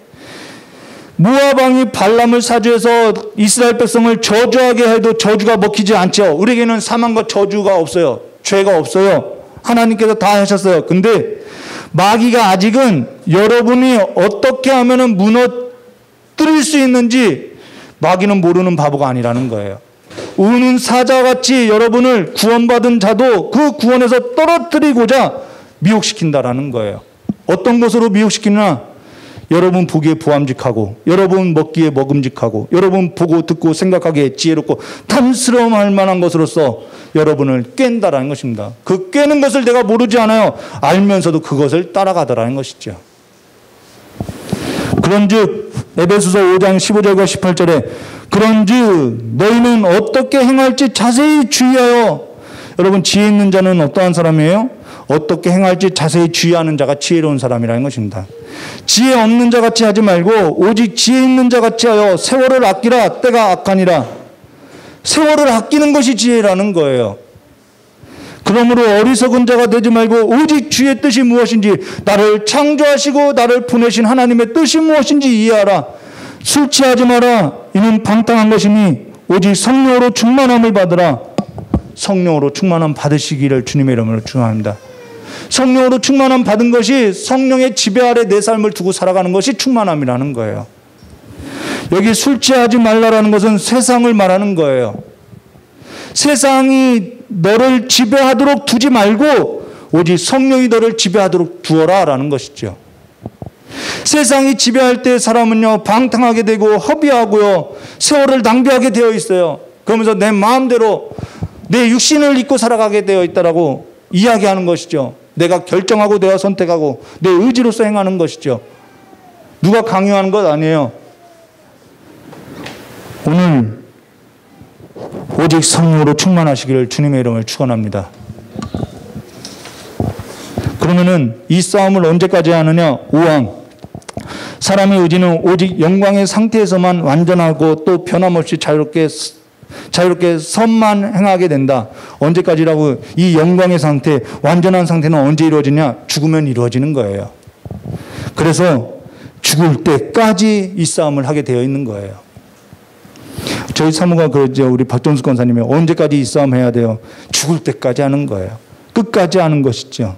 모압 왕이 발람을 사주해서 이스라엘 백성을 저주하게 해도 저주가 먹히지 않죠. 우리에게는 사망과 저주가 없어요. 죄가 없어요. 하나님께서 다 하셨어요. 근데 마귀가 아직은 여러분이 어떻게 하면 무너뜨릴 수 있는지 마귀는 모르는 바보가 아니라는 거예요. 우는 사자같이 여러분을 구원받은 자도 그 구원에서 떨어뜨리고자 미혹시킨다라는 거예요. 어떤 것으로 미혹시키나? 여러분 보기에 보암직하고 여러분 먹기에 먹음직하고 여러분 보고 듣고 생각하기에 지혜롭고 탐스러움할 만한 것으로서 여러분을 깬다라는 것입니다. 그 깨는 것을 내가 모르지 않아요. 알면서도 그것을 따라가더라는 것이죠. 그런즉 에베소서 5장 15절과 18절에 그런즉 너희는 어떻게 행할지 자세히 주의하여. 여러분 지혜 있는 자는 어떠한 사람이에요? 어떻게 행할지 자세히 주의하는 자가 지혜로운 사람이라는 것입니다. 지혜 없는 자 같이 하지 말고 오직 지혜 있는 자 같이 하여 세월을 아끼라. 때가 악하니라. 세월을 아끼는 것이 지혜라는 거예요. 그러므로 어리석은 자가 되지 말고 오직 주의 뜻이 무엇인지 나를 창조하시고 나를 보내신 하나님의 뜻이 무엇인지 이해하라. 술 취하지 마라. 이는 방탕한 것이니 오직 성령으로 충만함을 받으라. 성령으로 충만함 받으시기를 주님의 이름으로 축원합니다. 성령으로 충만함 받은 것이 성령의 지배 아래 내 삶을 두고 살아가는 것이 충만함이라는 거예요. 여기 술 취하지 말라라는 것은 세상을 말하는 거예요. 세상이 너를 지배하도록 두지 말고 오직 성령이 너를 지배하도록 두어라 라는 것이죠. 세상이 지배할 때 사람은요 방탕하게 되고 허비하고요 세월을 낭비하게 되어 있어요. 그러면서 내 마음대로 내 육신을 입고 살아가게 되어 있다라고 이야기하는 것이죠. 내가 결정하고 내가 선택하고 내 의지로서 행하는 것이죠. 누가 강요하는 것 아니에요. 오늘 오직 성령으로 충만하시기를 주님의 이름을 축원합니다. 그러면은 이 싸움을 언제까지 하느냐? 5왕. 사람의 의지는 오직 영광의 상태에서만 완전하고 또 변함없이 자유롭게 선만 행하게 된다. 언제까지라고? 이 영광의 상태, 완전한 상태는 언제 이루어지냐? 죽으면 이루어지는 거예요. 그래서 죽을 때까지 이 싸움을 하게 되어 있는 거예요. 저희 사무가 그러죠. 우리 박정수 권사님이 언제까지 이 싸움 해야 돼요? 죽을 때까지 하는 거예요. 끝까지 하는 것이죠.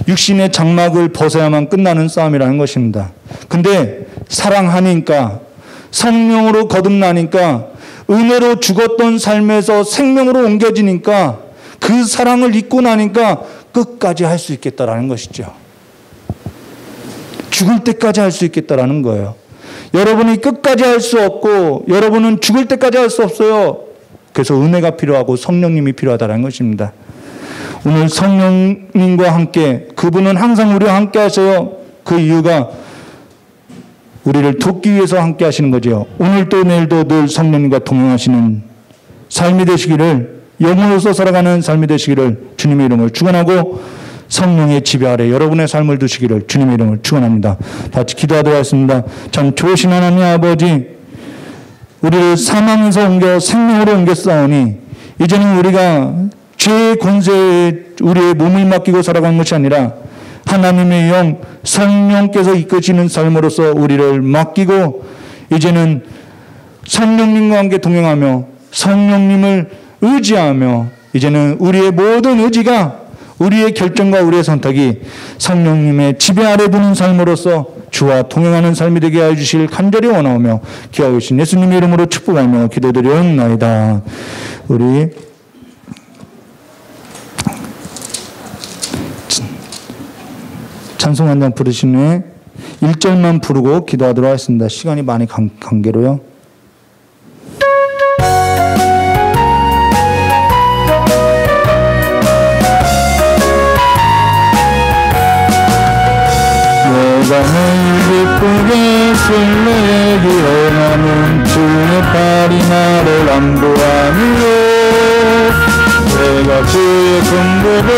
육신의 장막을 벗어야만 끝나는 싸움이라는 것입니다. 근데 사랑하니까, 성령으로 거듭나니까, 은혜로 죽었던 삶에서 생명으로 옮겨지니까, 그 사랑을 잊고 나니까 끝까지 할 수 있겠다라는 것이죠. 죽을 때까지 할 수 있겠다라는 거예요. 여러분이 끝까지 할 수 없고 여러분은 죽을 때까지 할 수 없어요. 그래서 은혜가 필요하고 성령님이 필요하다는 것입니다. 오늘 성령님과 함께, 그분은 항상 우리와 함께 하셔요. 그 이유가 우리를 돕기 위해서 함께 하시는 거죠. 오늘도 내일도 늘 성령님과 동행하시는 삶이 되시기를, 영으로서 살아가는 삶이 되시기를 주님의 이름을 축원하고 성령의 지배 아래 여러분의 삶을 두시기를 주님의 이름을 축원합니다. 같이 기도하도록 하겠습니다. 참 좋으신 하나님 아버지, 우리를 사망에서 옮겨 생명으로 옮겼사오니 이제는 우리가 죄의 권세에 우리의 몸을 맡기고 살아가는 것이 아니라 하나님의 영 성령께서 이끄시는 삶으로서 우리를 맡기고 이제는 성령님과 함께 동행하며 성령님을 의지하며 이제는 우리의 모든 의지가, 우리의 결정과 우리의 선택이 성령님의 지배 아래 두는 삶으로서 주와 동행하는 삶이 되게 하여 주실 간절히 원하오며 기하고 계신 예수님의 이름으로 축복하며 기도드리옵나이다. 우리 찬송 한 장 부르신 후에 1절만 부르고 기도하도록 하겠습니다. 시간이 많이 관계로요. 내가 늘 기쁘게 신뢰에 기원하는 주의 팔이 나를 안보하니요. 내가 주의 긍휼을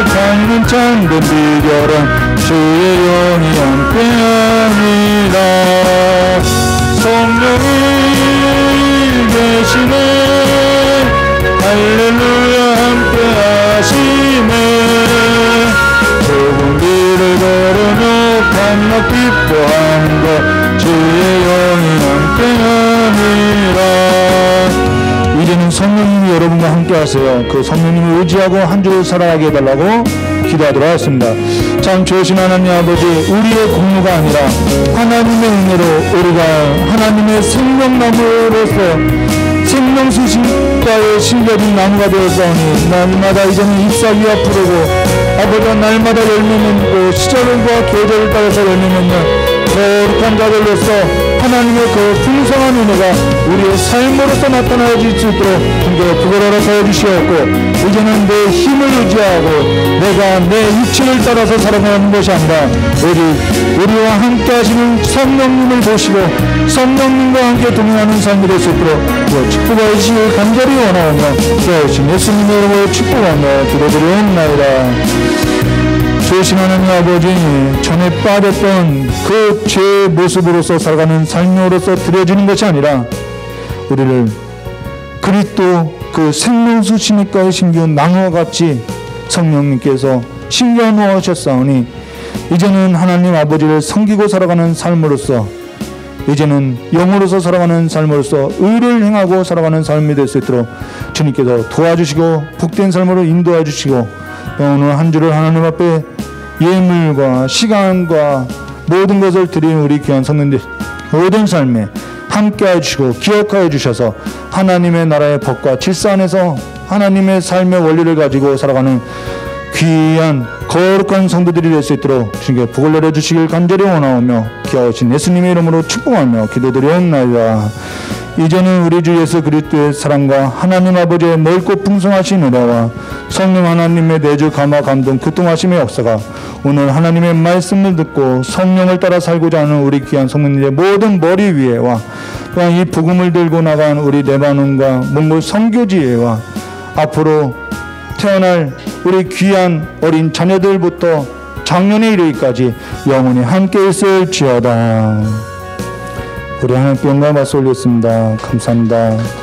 찾는 참된 비결은 주의 영이 함께하니라. 성령이 계시네, 할렐루야 함께하시네. 좁은 길을 걸으며 밤낮 기뻐하는 것 주의 영이 함께하니라. 이제는 성령님이 여러분과 함께 하세요. 그 성령님을 의지하고 한 주를 살아가게 해달라고 기도하도록 하겠습니다. 참 좋으신 하나님 아버지, 우리의 공로가 아니라 하나님의 은혜로 우리가 하나님의 생명나무로서 생명수식과에 심겨진 나무가 되었사오니 날마다 이제는 잎사귀가 푸르고 아버지가 날마다 열매 맺고 시절과 계절을 따라서 열매 맺는 거룩한 자들로서 하나님의 그 풍성한 은혜가 우리의 삶으로서 나타나질 수 있도록 함께 부끄러워 하여 주시옵고 이제는 내 힘을 의지하고 내가 내 육체를 따라서 살아가는 것이 아니라 오직 우리와 함께 하시는 성령님을 보시고 성령님과 함께 동행하는 삶이 될 수 있도록 축복하여 주시길 간절히 원하오며 그러신 예수님의 이름으로 축복하며 기도드리옵나이다. 좋으신 하나님 아버지, 전에 빠졌던 그 죄의 모습으로서 살아가는 삶으로서 드려지는 것이 아니라 우리를 그리스도 그 생명수 신입가에 심겨온 나무와 같이 성령님께서 심겨 놓으셨사오니 이제는 하나님 아버지를 섬기고 살아가는 삶으로서 이제는 영으로서 살아가는 삶으로서 의를 행하고 살아가는 삶이 될 수 있도록 주님께서 도와주시고 복된 삶으로 인도해 주시고 오늘 한 주를 하나님 앞에 예물과 시간과 모든 것을 드리는 우리 귀한 성도님들 모든 삶에 함께해 주시고 기억하여 주셔서 하나님의 나라의 법과 질서 안에서 하나님의 삶의 원리를 가지고 살아가는 귀한 거룩한 성도들이 될 수 있도록 주님께 복을 내려주시길 간절히 원하오며 귀하신 예수님의 이름으로 축복하며 기도드리옵나이다. 이제는 우리 주 예수 그리스도의 사랑과 하나님 아버지의 넓고 풍성하신 은혜와 성령 하나님의 내주 감화 감동 교통하심의 역사가 오늘 하나님의 말씀을 듣고 성령을 따라 살고자 하는 우리 귀한 성도님의 모든 머리 위에와 또한 이 복음을 들고 나간 우리 레바논과 몽골 선교지회와 앞으로 태어날 우리 귀한 어린 자녀들부터 작년에 이르기까지 영원히 함께 있을지어다. 우리 하나님께 영광을 받소 올렸습니다. 감사합니다.